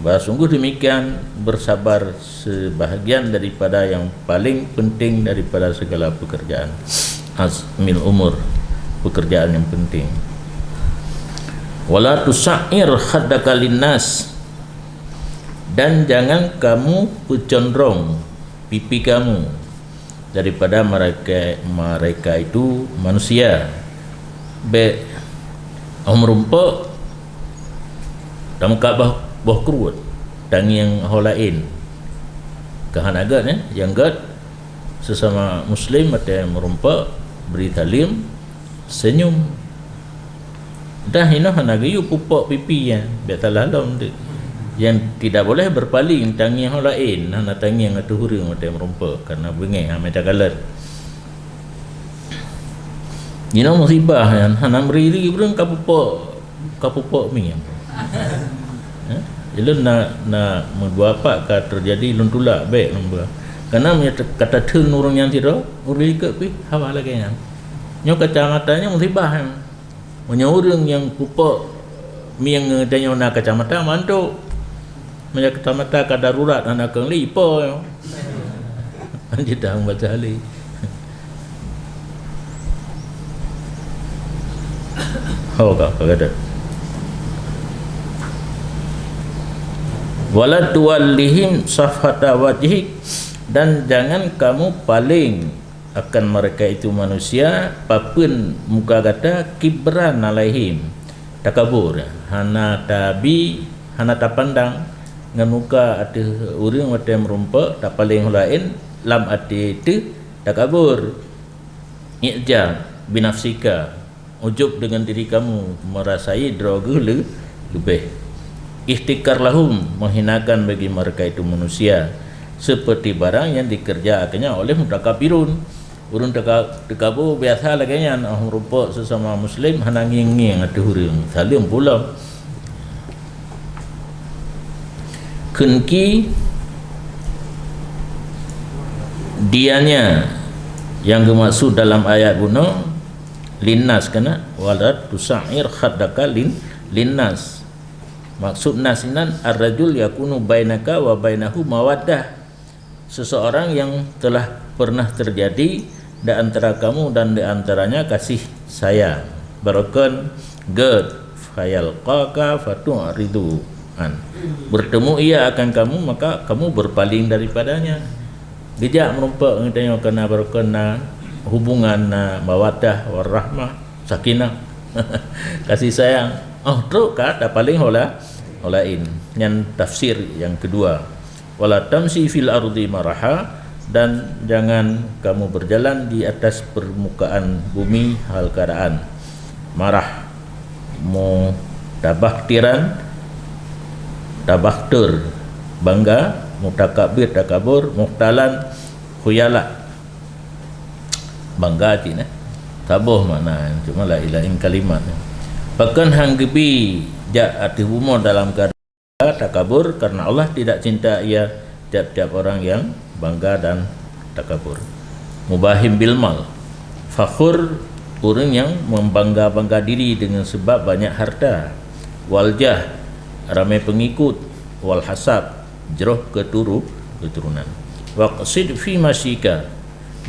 sungguh demikian bersabar sebahagian daripada yang paling penting daripada segala pekerjaan azmil umur pekerjaan yang penting wala tusa'ir khaddaka linnas dan jangan kamu pecondrong pipi kamu daripada mereka itu manusia merumpak dan mengkabah boh kerut dan yang holain kehanagan yang gad sesama muslim atau yang merumpak beri talim senyum dah ini hanagayu pupak pipi biar talalom yang tidak boleh berpaling tangi yang lain hana tangi yang atu hurung atau yang merumpak kerana bengeng macam kalat ini musibah hana meriri berang kapupok mi ilun nak membuat apa terjadi ilun tulak baik nombor kerana kata turn orang yang tidak urus ke pi hawa lagi nyo kacamatannya musibah orang yang pupuk mi yang tanya nak kacamata mantuk macam kacamata kadarurat anak keng lipo kita baca ali kata wala tuwallihim safhata wajhik, dan jangan kamu paling akan mereka itu manusia papun muka kata kibran alaihim, takabur, hana tabi, hana tapandang ngan muka ada urang macam merumpa tak paling lain lam ati itu takabur, i'jab binafsika, ujub dengan diri kamu, merasai droga lebih, ihtikar lahum, menghinakan bagi mereka itu manusia, seperti barang yang dikerjakannya oleh mutakabirun. Urang takabur biasa lagi nya rupa sesama muslim hananging-nging atu urang salim pula. Kenki dianya yang dimaksud dalam ayat guna linnas kana wala tusair khaddaka linnas, maksud nasinan ar-rajul yakunu bainaka wa bainahu mawaddah, seseorang yang telah pernah terjadi di antara kamu dan di antaranya kasih sayang, barakan gad fayalqaka fatu'ridu an, bertemu ia akan kamu maka kamu berpaling daripadanya. Dijak merupa ngitanya kena berkena hubungan mawaddah warahmah sakinah kasih sayang. Tu kata paling holain yang tafsir yang kedua, wala tamsi fil ardi maraha, dan jangan kamu berjalan di atas permukaan bumi hal keadaan marah, mutabaktiran, tabaktur bangga, mutakabir takabur, muhtalan khuyala bangga cina tabuh mana cuma la ilaha in kalimat bahkan hanggebi jak ati umur dalam keadaan takabur, karena Allah tidak cinta ia tiap-tiap orang yang bangga dan takabur. Mubahim bil mal, fakhur, orang yang membangga-bangga diri dengan sebab banyak harta, waljah, ramai pengikut, wal hasab, jeroh keturunan, waqsid fi masyika,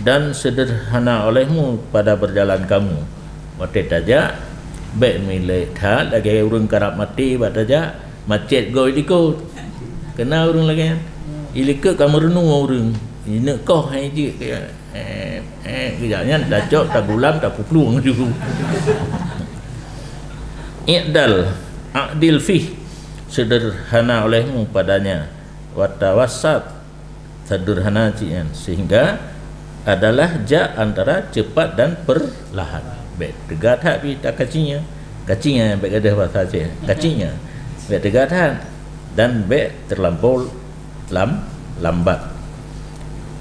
dan sederhana olehmu pada berjalan kamu, mati tajak baik milik hal lagi orang karap mati bataja macet go ikut kena orang lagi ilika kamu renung orang ini kau haji kejapnya dacok tak gulam tak pupluang juga i'dal a'dil fih, sederhana olehmu padanya, watawasat, sederhana cian, sehingga adalah ja antara cepat dan perlahan. Baik tegat tapi tak kacinya yang baik ada bahasa Aceh kacinya baik tegat dan baik terlampau lambat.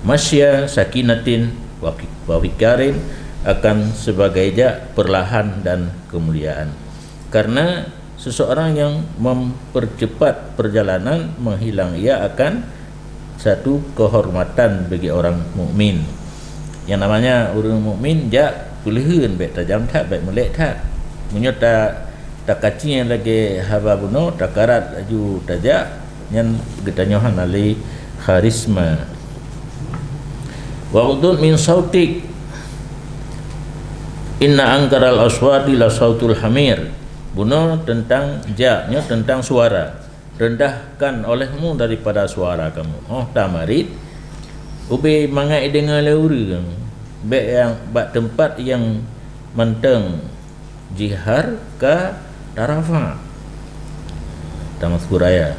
Masya sakinatin wa wikarin, akan sebagai ja perlahan dan kemuliaan, karena seseorang yang mempercepat perjalanan menghilang ia akan satu kehormatan bagi orang mukmin. Yang namanya orang mukmin ja kulihan baik tajam tak baik melek tak menyota tak kacing lagi haba buno takarat aju tajak yang getanyohan ali kharisma. Wa udud min sautik, inna angkaral aswati la sautul hamir, buno tentang jaknya tentang suara, rendahkan olehmu daripada suara kamu. Oh tamarit ubi mangai dengar leuri baik yang bak tempat yang menteng jihar ke tarafa tamaskuraya,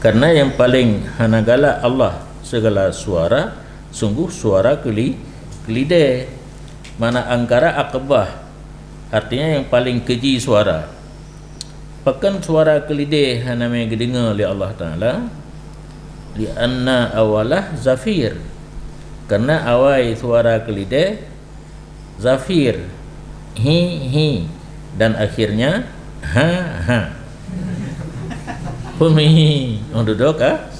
karena yang paling hanagala Allah segala suara, sungguh suara kelide, mana angkara akbah, artinya yang paling keji suara. Pakan suara kelide haname gedengar oleh Allah Ta'ala li anna awalah zafir, karena awal suara kelide zafir hi dan akhirnya ha pumi untuk ka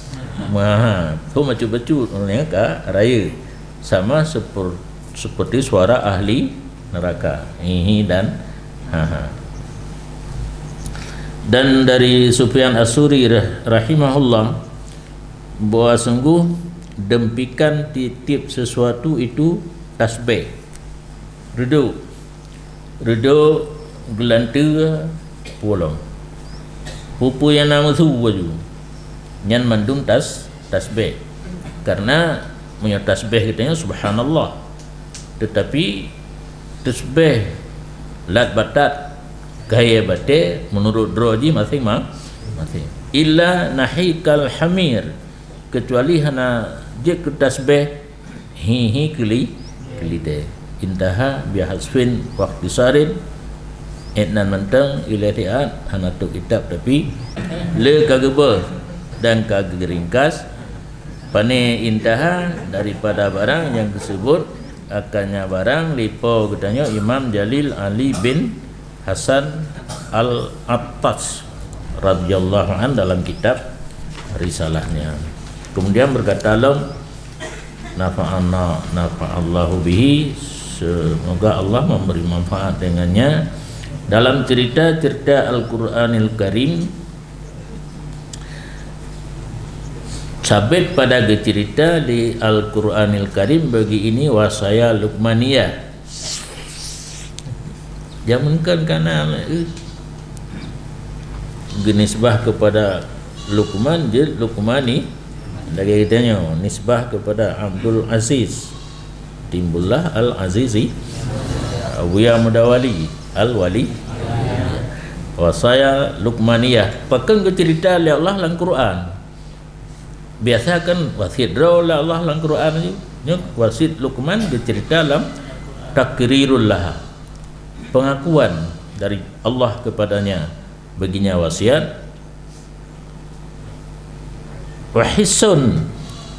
mah tu macu-bacu oleh ka raya sama seperti suara ahli neraka hi dan ha. Dan dari Sufyan As-Suri rahimahullah bahwa sungguh dempikan titip sesuatu itu tasbih, ridho gelantera pulang pupu yang nama su baju nyan mandung tasbih karena punya tasbih katanya subhanallah, tetapi tasbih lat batat gaya bate menurut droji masing-masing illa nahikal hamir, kecuali hana je ke tasbih hi keli de intaha bihasfin waqti sarin etnan mentang ilatiat hana tu kitab tapi le kageba dan kageringkas pane intaha daripada barang yang disebut akannya barang lipo katanya Imam Jalil Ali bin Hasan Al-Attas radhiyallahu an dalam kitab risalahnya. Kemudian berkata nafa'allahu bihi, semoga Allah memberi manfaat dengannya. Dalam cerita-cerita Al-Quranil Karim sabit pada cerita di Al-Quranil Karim bagi ini wasaya Luqmaniyah. Jangankan karena genisbah kepada Luqman je Luqmani, lagi kitanya nisbah kepada Abdul Aziz timbullah Al-Azizi Abuya Mudawali Al-Wali wasaya Luqmaniyah. Pakai ke cerita oleh Allah dalam Quran. Biasa kan wasit oleh Allah dalam Quran ni wasit Luqman dicerita dalam takrirul laha, pengakuan dari Allah kepadanya baginya wasiat, wahisun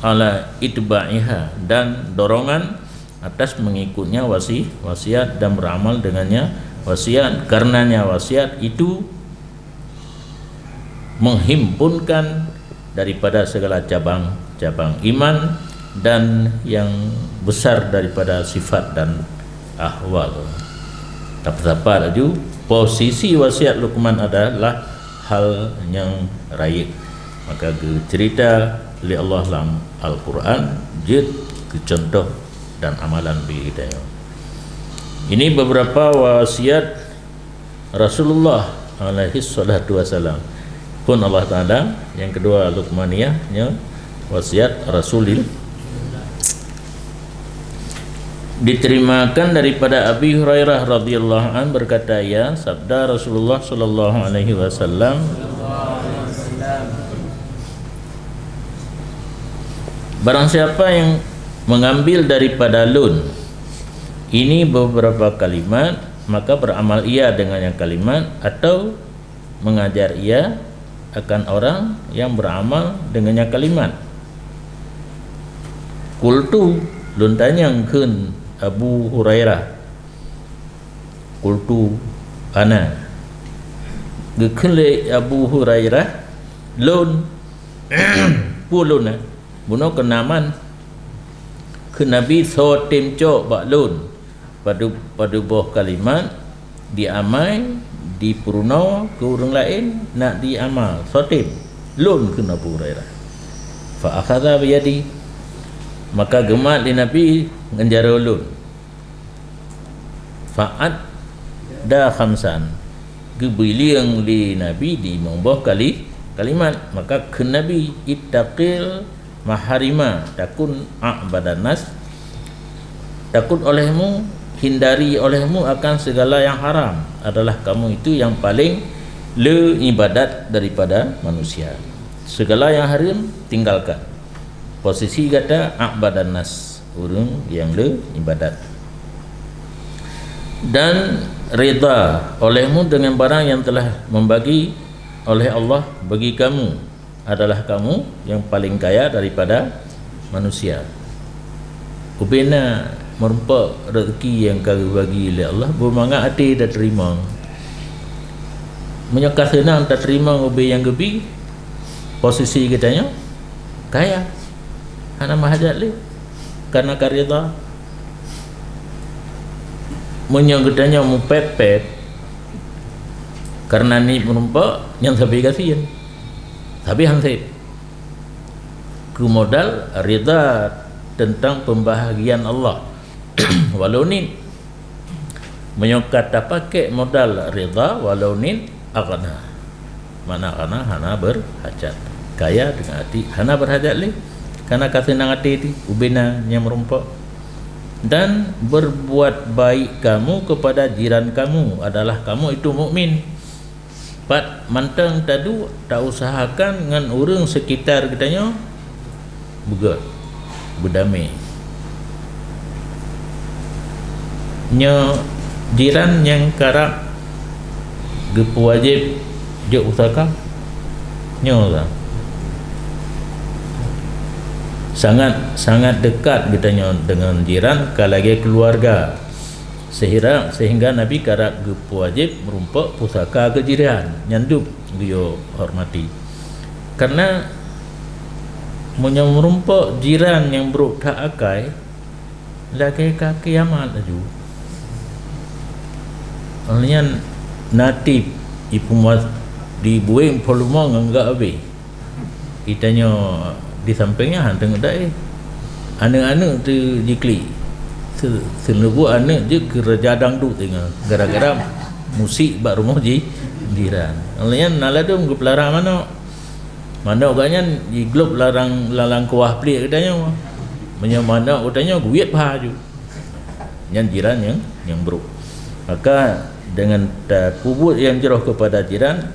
ala itba'iha, dan dorongan atas mengikutnya wasiat dan beramal dengannya wasiat. Karenanya wasiat itu menghimpunkan daripada segala cabang-cabang iman dan yang besar daripada sifat dan ahwal. Tapi laju posisi wasiat Luqman adalah hal yang raib. Maka cerita oleh Allah dalam Al-Quran jid contoh dan amalan bagi kita. Ini beberapa wasiat Rasulullah alaihi salatu wasalam pun Allah Ta'ala. Yang kedua Luqmaniyah wasiat Rasulil diterimakan daripada Abi Hurairah radhiyallahu an berkata, ya sabda Rasulullah sallallahu alaihi wasallam, barang siapa yang mengambil daripada lun ini beberapa kalimat, maka beramal ia dengan yang kalimat, atau mengajar ia akan orang yang beramal dengannya kalimat. Qultu lun tanyangkeun Abu Hurairah, qultu ana gekele Abu Hurairah lun puluna buno kenaman ke Nabi so temco bak lun pada boh kalimat diamai di puruna ke orang lain nak diamal sotim lun ke Abu Hurairah. Fa akhadha bi yadi, maka gemat di Nabi ngenjara lun. Fa'ad da khamsan, gebiliang di Nabi di membuh kalimat, maka ke Nabi ittaqil maharima takun a'badan nas, takut olehmu, hindari olehmu akan segala yang haram, adalah kamu itu yang paling le ibadat daripada manusia. Segala yang haram tinggalkan. Posisi kata a'badan nas, orang yang le ibadat. Dan rida olehmu dengan barang yang telah membagi oleh Allah bagi kamu, adalah kamu yang paling kaya daripada manusia. Ubena merempak rezeki yang kau bagi oleh Allah, bermangat hati dah terima. Menyokah senang tak terima ubi yang gebi, posisi katanya kaya. Hana mahajat le karena karida. Menyokatanya mupepet karena ni merempak yang sabi kasihan. Tapi hansip ke modal rida tentang pembahagian Allah. Walau ni menyokata pakai modal rida walau nin aghna. Mana aghna hana berhajat. Kaya dengan hati hana berhajat le. Karena kata nang hati ti ubina yang merumpok. Dan berbuat baik kamu kepada jiran kamu adalah kamu itu mukmin. Pat mantang tadu tak usahakan dengan orang sekitar kitanya berdamai. Nya jiran yang karap gepu wajib je usahakan nya sangat dekat kitanya dengan jiran kalagi keluarga sehingga Nabi karap gepu wajib merumpak pusaka ke jiran nyandup dia hormati karena merumpak jiran yang buruk tak akai lagi ke kiamat aju alnya natib ipumas dibuing volume enggak habis kitanya di sampingnya hanteng dah anak-anak tu jikli seluruh anak je kerja dangdut tengah gara-gara musik bak rumah jiran alnya nala tu ngup larang mana agaknya di glob larang kuah pelik katanya mana katanya guit baju yang jiran yang buruk. Maka dengan kubut yang jeroh kepada jiran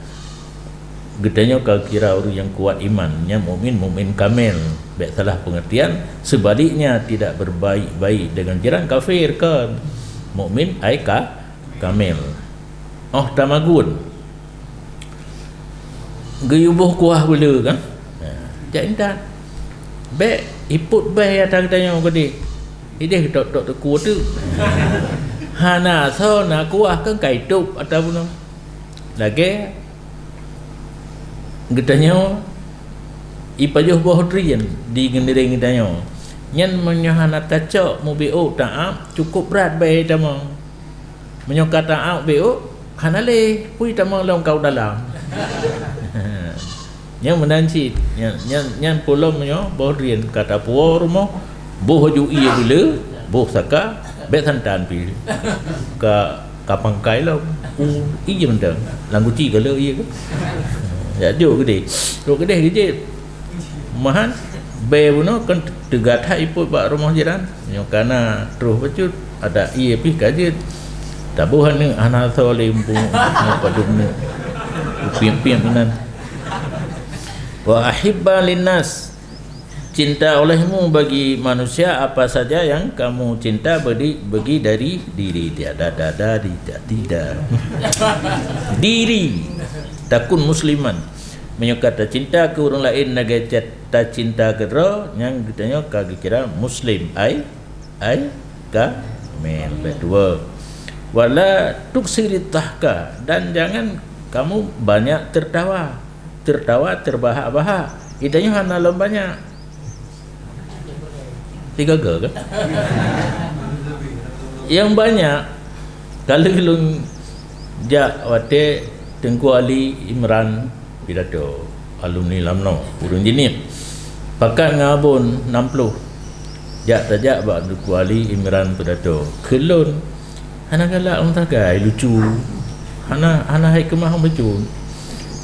gedanya kau kira orang yang kuat imannya mukmin kamil. Baik salah pengertian, sebaliknya tidak berbaik-baik dengan jiran kafir kan. Mukmin ai kamil. Oh tamagun. Geyubuh kuah bela kan. Jak indah. Baik iput baik atas katanya gede. Ideh tok teku tu. Hana so na kuah kan kaidup ataupun lagi gedanya ipajuh bohdrian di gendereng gedanya nyan menyahana tacok mu BO taap cukup berat baik tama menyokat taap BO hana le pui tama long kau dalam yang menanci nyan pulau menyo bohdrian kata puo rumah boh ju iya bila boh saka bet santan pi ka kapangkai lah iya benda langgu ci kalau iya ke ya duk gede gede mahan be buno kan tegat hai iput bak rumah jiran yo kana terus becut ada iya pi kaje tabuhan ni ana soleh umpu padum ni piam nan wa ahibba linnas cinta olehmu bagi manusia apa saja yang kamu cinta bagi dari diri tiada tidak diri takun musliman menyokata cinta ke orang lain naga tak cinta ke roh yang ditanya kaki kira muslim ai ka men kedua wala tuksiritahka dan jangan kamu banyak tertawa terbahak-bahak itanya hana banyak 3 ke kan? Yang banyak kalau gelung jak wate Tengku Ali Imran pidato alumni lamno urun jenis pakat ngabun 60 jak tajak bak Tengku Ali Imran pidato kelun hana galak orang tagai lucu hana hai kemah becu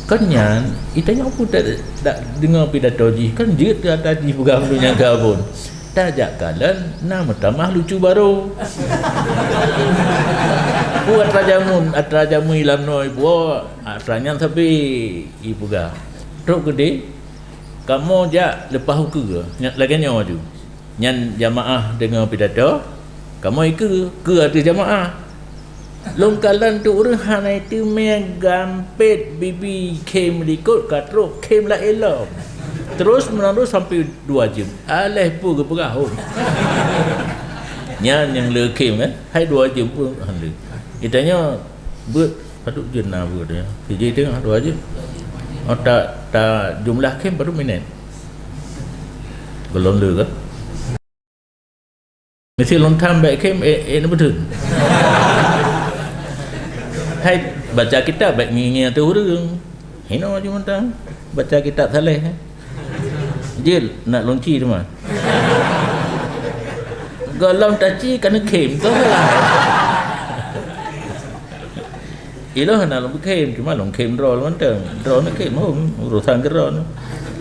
kanyan itanya pun tak dengar pidato ji kan je tadi pegang dunia gabun tajak kalan nama tamah lucu baru buat rajamu ilam noi buat atranya tapi ibu ga truk gede kamu jak lepas ke lagi nyawa tu nyan jamaah dengan pidato kamu ke ada jamaah longkalan tu orang hana itu megampet bibi kem likut katruk kem lah elok terus menerus sampai 2 jam aleh pun ke perahum nyan yang lekem kan hai 2 jam pun handle itanya buat patut jenah buat dia jadi tengah 2 jam oh tak jumlah kem baru minit belum le ke mesti long time baik kem no betul hai baca kitab baik ngingat tu orang hino je mentang baca kitab saleh Jil nak lonci tu mah. Galam taci kena kem tu lah. Ilah nak kem cuma long kem roll manteng roll nak kem urusan geron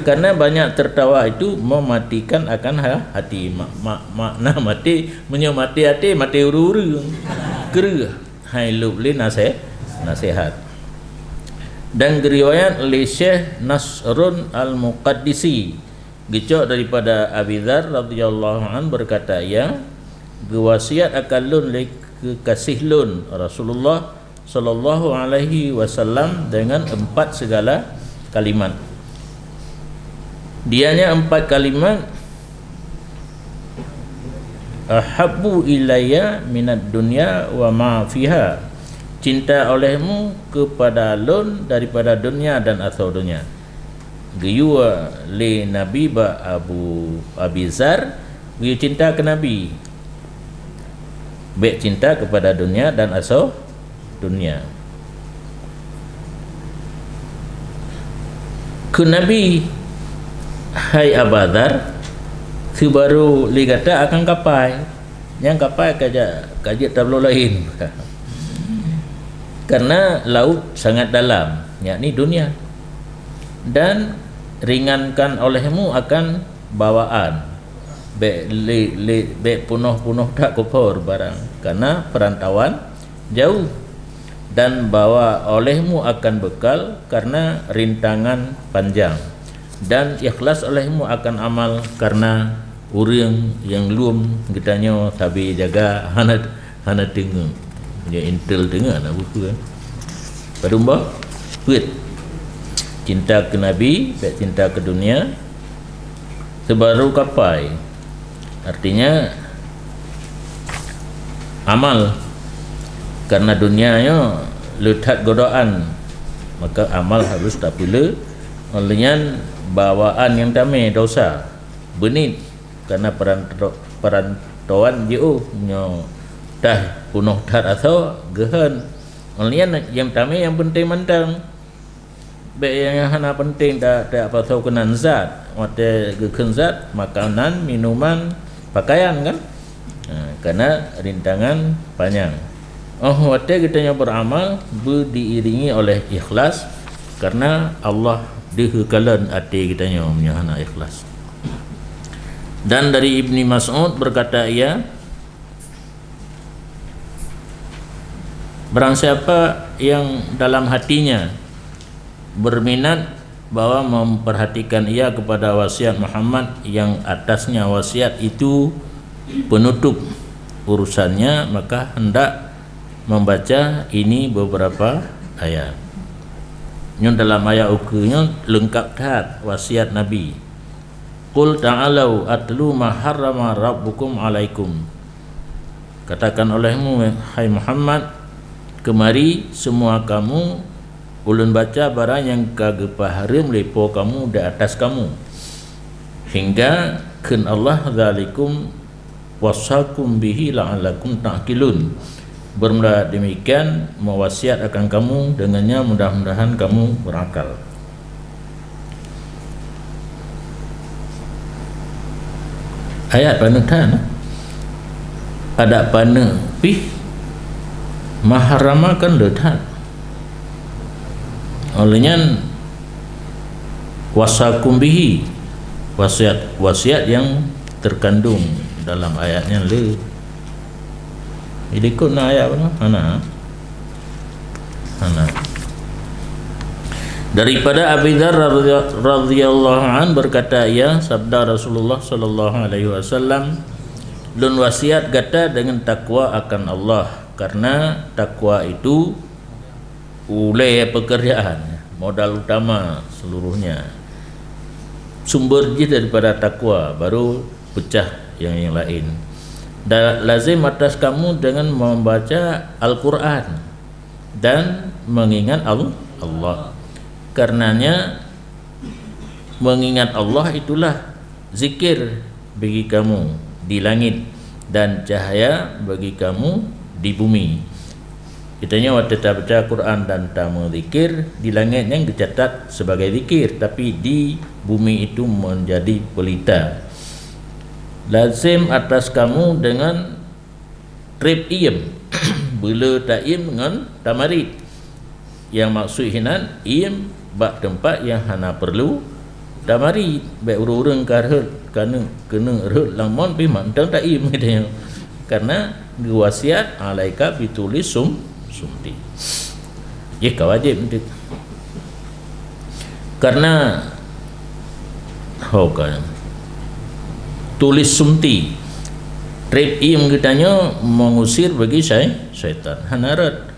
karena banyak tertawa itu mematikan akan hati makna mati menyemati hati mati uru-uru gerah hai lubli nasihat dan riwayat oleh Syekh Nasrun Al-Muqaddisi gecok daripada Abi Dzar radhiyallahu an berkata ya gewasiat akan lun kekasih lun Rasulullah sallallahu alaihi wasallam dengan 4 segala kalimat. Dianya 4 kalimat ahabbu ilayya minad dunya wa ma fiha. Cinta olehmu kepada lun daripada dunia dan atau dunia. Giyua li Nabi ba Abu Abizar, giyua cinta ke Nabi. Baik cinta kepada dunia dan asal dunia. Ke Nabi hai Abadar sebaru li kata akan kapai yang kapai kaji tablo lain karena laut sangat dalam yakni dunia dan ringankan olehmu akan bawaan be punuh tak kupur barang karena perantauan jauh dan bawa olehmu akan bekal karena rintangan panjang dan ikhlas olehmu akan amal karena urang yang lum kitanya sabi jaga hana dengar dia intel dengar nak buku kan padumba puit cinta ke Nabi baik cinta ke dunia sebaru kapai artinya amal karena dunianya letak godaan maka amal harus tak pula olehnya bawaan yang tamai dosa benit karena perantauan jauh nyo dah punuh tar atau gehan olehnya yang tamai yang penting mantang baik yang hana penting tak apa tahu kenan zat mate geken zat makanan minuman pakaian kan karena rintangan panjang. Waktu kita beramal diiringi oleh ikhlas karena Allah dihekalan hati kita menyahana ikhlas. Dan dari Ibni Mas'ud berkata ia barang siapa yang dalam hatinya berminat bahwa memperhatikan ia kepada wasiat Muhammad yang atasnya wasiat itu penutup urusannya maka hendak membaca ini beberapa ayat. Yang dalam ayat ukunya lengkap tat wasiat Nabi. Qul ta'alau atlu ma harrama rabbukum alaikum. Katakan olehmu hai Muhammad, kemari semua kamu ulun baca barang yang kagepaharim lepo kamu di atas kamu. Hingga ken Allah zalikum wasakum bihi la'allakum ta'qilun. Bermula demikian mewasiat akan kamu dengannya mudah-mudahan kamu berakal. Ayat panutan ada pana pi maharamakan letat olehnya wasakum bihi wasiat yang terkandung dalam ayatnya le ikut na ayat mana hana daripada Abi Dzar radhiyallahu an berkata ia sabda Rasulullah sallallahu alaihi wasallam lun wasiat kata dengan takwa akan Allah karena takwa itu ulai pekerjaan modal utama seluruhnya sumber je daripada takwa baru pecah yang lain. Dan lazim atas kamu dengan membaca Al-Quran dan mengingat Allah. Karenanya mengingat Allah itulah zikir bagi kamu di langit dan cahaya bagi kamu di bumi. Kitanya waktu kita baca Quran dan tamu zikir di langit yang dicatat sebagai zikir, tapi di bumi itu menjadi pelita. Lazim atas kamu dengan trip iem bila ta'im dengan tamarid yang maksud hinan im bak tempat yang hana perlu dah mari baik urang-urang karhut kena erhut lamon pi mantang tak im katanya karena wasiat alaika bitulis sumti ya wajib nanti karena tulis sumti trip im katanya mengusir bagi syaitan hanarat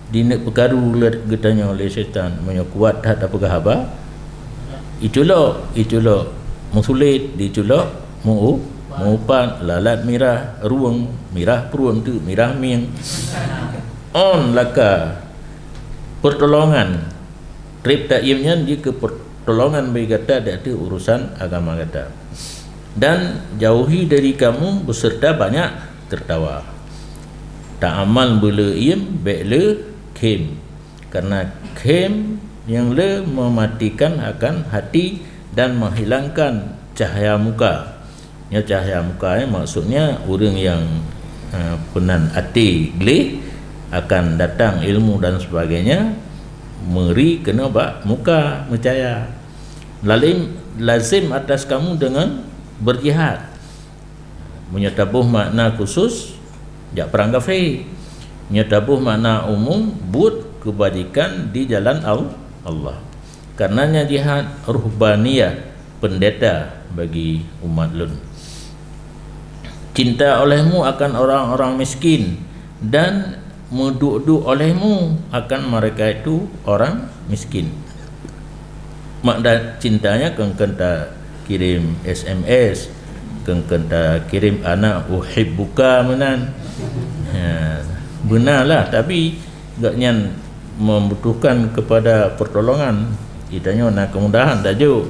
dinak perkaru katanya oleh syaitan menyakuat tak apa haba itulah musulit diculo mupan lalat mirah ruang mirah peruang tu mirah miang on laka pertolongan trip tak iamnya jika pertolongan bagi kata ada urusan agama kata dan jauhi dari kamu beserta banyak tertawa tak amal bela iam baik le kem karena kem yang le mematikan akan hati dan menghilangkan cahaya muka. Ya cahaya muka maksudnya orang yang penan hati gelih akan datang ilmu dan sebagainya meri kena bak muka mencahaya. Lazim atas kamu dengan berjihad. Menyatabuh makna khusus jak perang kafir. Menyatabuh makna umum but kebajikan di jalan Allah. Karenanya jihad ruhbaniyah pendeta bagi umat lun. Cinta olehmu akan orang-orang miskin dan menduk-duk olehmu akan mereka itu orang miskin. Makna cintanya kengkenta kirim SMS, kengkenta kirim anak uhibbuka menan. Benarlah tapi gaknya membutuhkan kepada pertolongan itanya nak kemudahan tajuk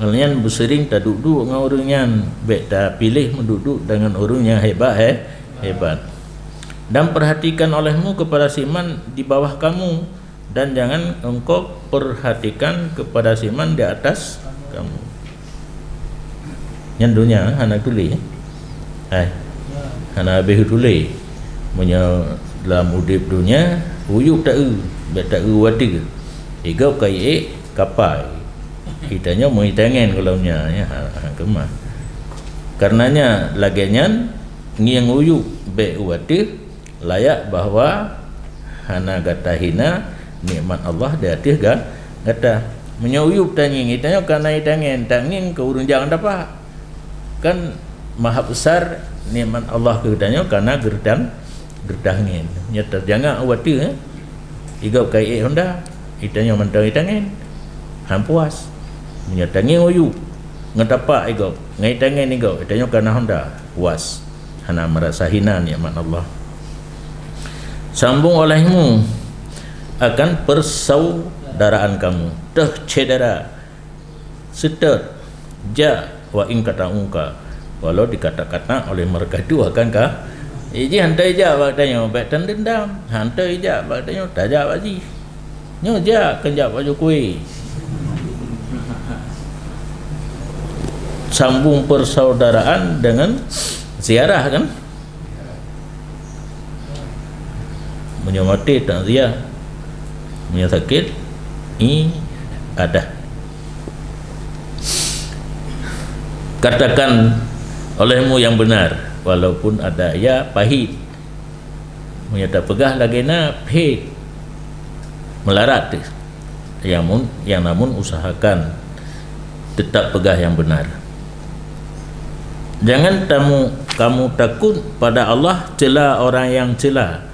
kalian bersering tak duduk dengan orangnya baik tak pilih menduduk dengan orang yang hebat dan perhatikan olehmu kepada siman di bawah kamu dan jangan engkau perhatikan kepada siman di atas kamu yang dunia anak tulis anak habis tulis punya dalam udip dunia uyuk tak tak watir igau kai kapai kitanya mau tangan kalau nya ya kemah karenanya lagian ngiang uyuk be watir layak bahwa hana gatahina nikmat Allah di atas gata menyuyup tanging itanya kana tangan tanging ke urang jangan dapat kan maha besar nikmat Allah ke katanya kana gerdangin nyata jangan watir igau kai Honda itanya mentang tangan hampuas menyatangin oyu ngatapak igau ngai tangan igau itanya kana Honda puas hana merasa hina nikmat Allah. Sambung olehmu akan persaudaraan kamu dah cedera setet ja wa in kata ungka walau dikata-kata oleh mereka itu akankah iji hantai ja baktanya baik tan dendam hantai ja baktanya tajak baji nyo ja kenjak baju kuih sambung persaudaraan dengan ziarah kan menyamati takziah menyakit ada katakan olehmu yang benar walaupun ada ya pahit menyata pegah lagi na pahit melarat yang namun usahakan tetap pegah yang benar. Jangan kamu takut pada Allah cela orang yang cela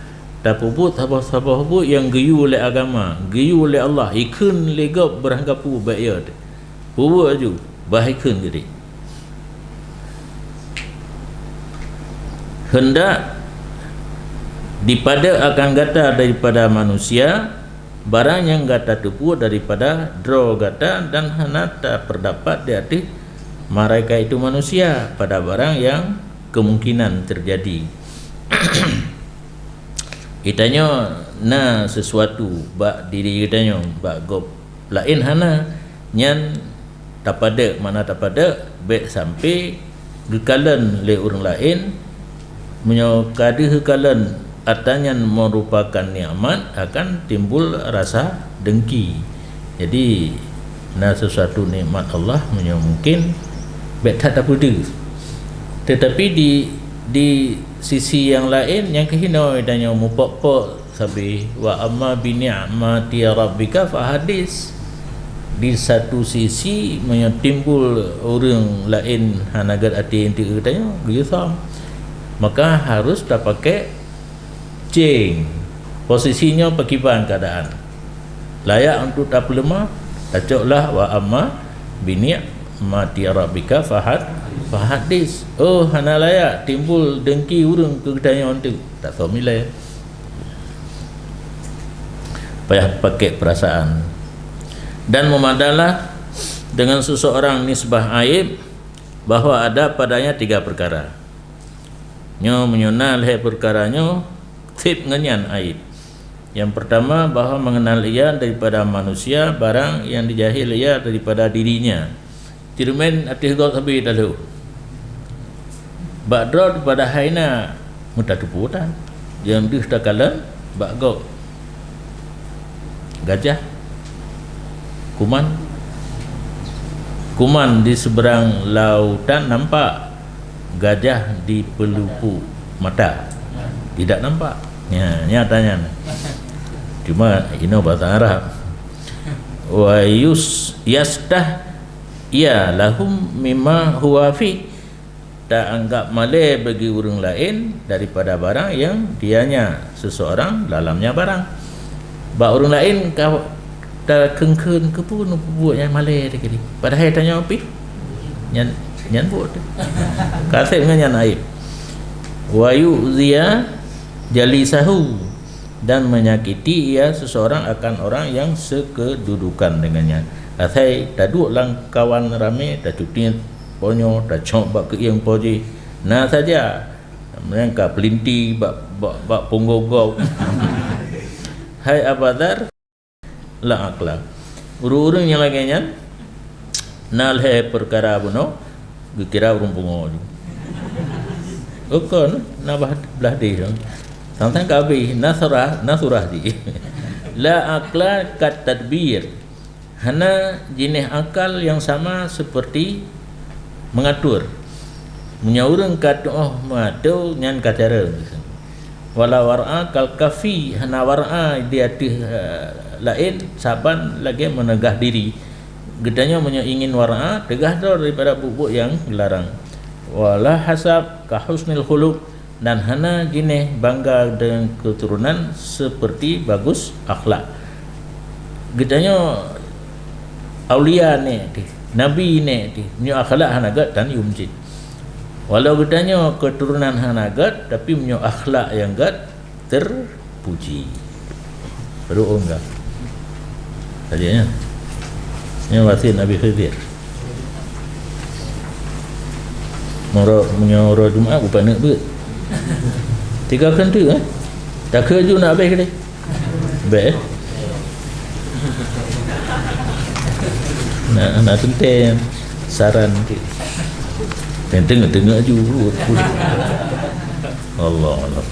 tak puput apa-apa yang geyu oleh agama geyu oleh Allah ikun legap beranggapu bayar puput aju bahikun jadi hendak dipada akan gata daripada manusia barang yang gata tepu daripada draw gata dan hendak terdapat di hati mereka itu manusia pada barang yang kemungkinan terjadi. Itanya na sesuatu bak diri kitanya bak gop lain hana nyan tapada mana tapada baik sampai gekalan le orang lain menyo kada hekalan adanya merupakan nikmat akan timbul rasa dengki. Jadi sesuatu nikmat Allah mungkin tak ada pada. Tetapi di sisi yang lain yang kehina adanya mupok-pok sabi wa amma bi ni'mati rabbika fahadis. Di satu sisi timbul orang lain hanagat hati yang tiga katanya gesam, maka harus tak pakai ceng posisinya pakiban keadaan layak untuk tak lemah acoklah wa amma bini mati rabbika fahadis. Oh hana layak timbul dengki urang ke katanya untuk tak tahu milai payah pakai perasaan. Dan memadalah dengan seseorang nisbah aib bahawa ada padanya 3 perkara. Nyo menyunal perkaranya tip ngenyan aib. Yang pertama bahawa mengenal ia daripada manusia barang yang dijahil ia daripada dirinya. Tirmen atih gol sabi dalu. Bakdro daripada haina mutatuputan. Yang dis takalan bakgok gajah kuman di seberang lautan nampak, gajah di pelupu mata tidak nampak. Ya, nyatanya. Cuma ini bahasa Arab. Wa yastah ya lahum mimma huwa fi. Tak anggap malai bagi orang lain daripada barang yang dianya seseorang dalamnya barang. Ba orang lain kau tak kengken ke pun buat yang malai tadi. Padahal tanya apa? Nyan buat. Kasih dengan nyan aib. Wa yu'ziya jalisahu, dan menyakiti ia seseorang akan orang yang sekedudukan dengannya. Asai taduk lang kawan rame dah cuti ponyo dah coba ke yang poji. Nah saja mereka pelinti bak ponggogau. Hai abadar la akla. Urung-urung yang laginya nal hai perkara buno kira urung pungo. Okon na belah dia. Sampai kabi nasrah di. La akla kat tadbir. Hana jenis akal yang sama seperti mengatur. Menyaurang kat matu nyan kacara. Wala war'a kal kafi, hana war'a dia lain saban lagi menegah diri. Gedanya ingin war'a tegah daripada bubuk yang dilarang. Wala hasab ka husnil khuluq, dan hana jenis bangga dengan keturunan seperti bagus akhlak. Gedanya aulia ni, nabi ni, punya akhlak hanagat dan yumjid. Walau gedanya keturunan hanagat, tapi punya akhlak yang gad terpuji. Perlu enggak? Tadinya ini wasiat Nabi Khidir. Punya orang Jumaat bukan nak ber. 3 kali tak kerja nak habis ke? Baik. Nak tentang saran tengok-tengok juga. Allah Allah.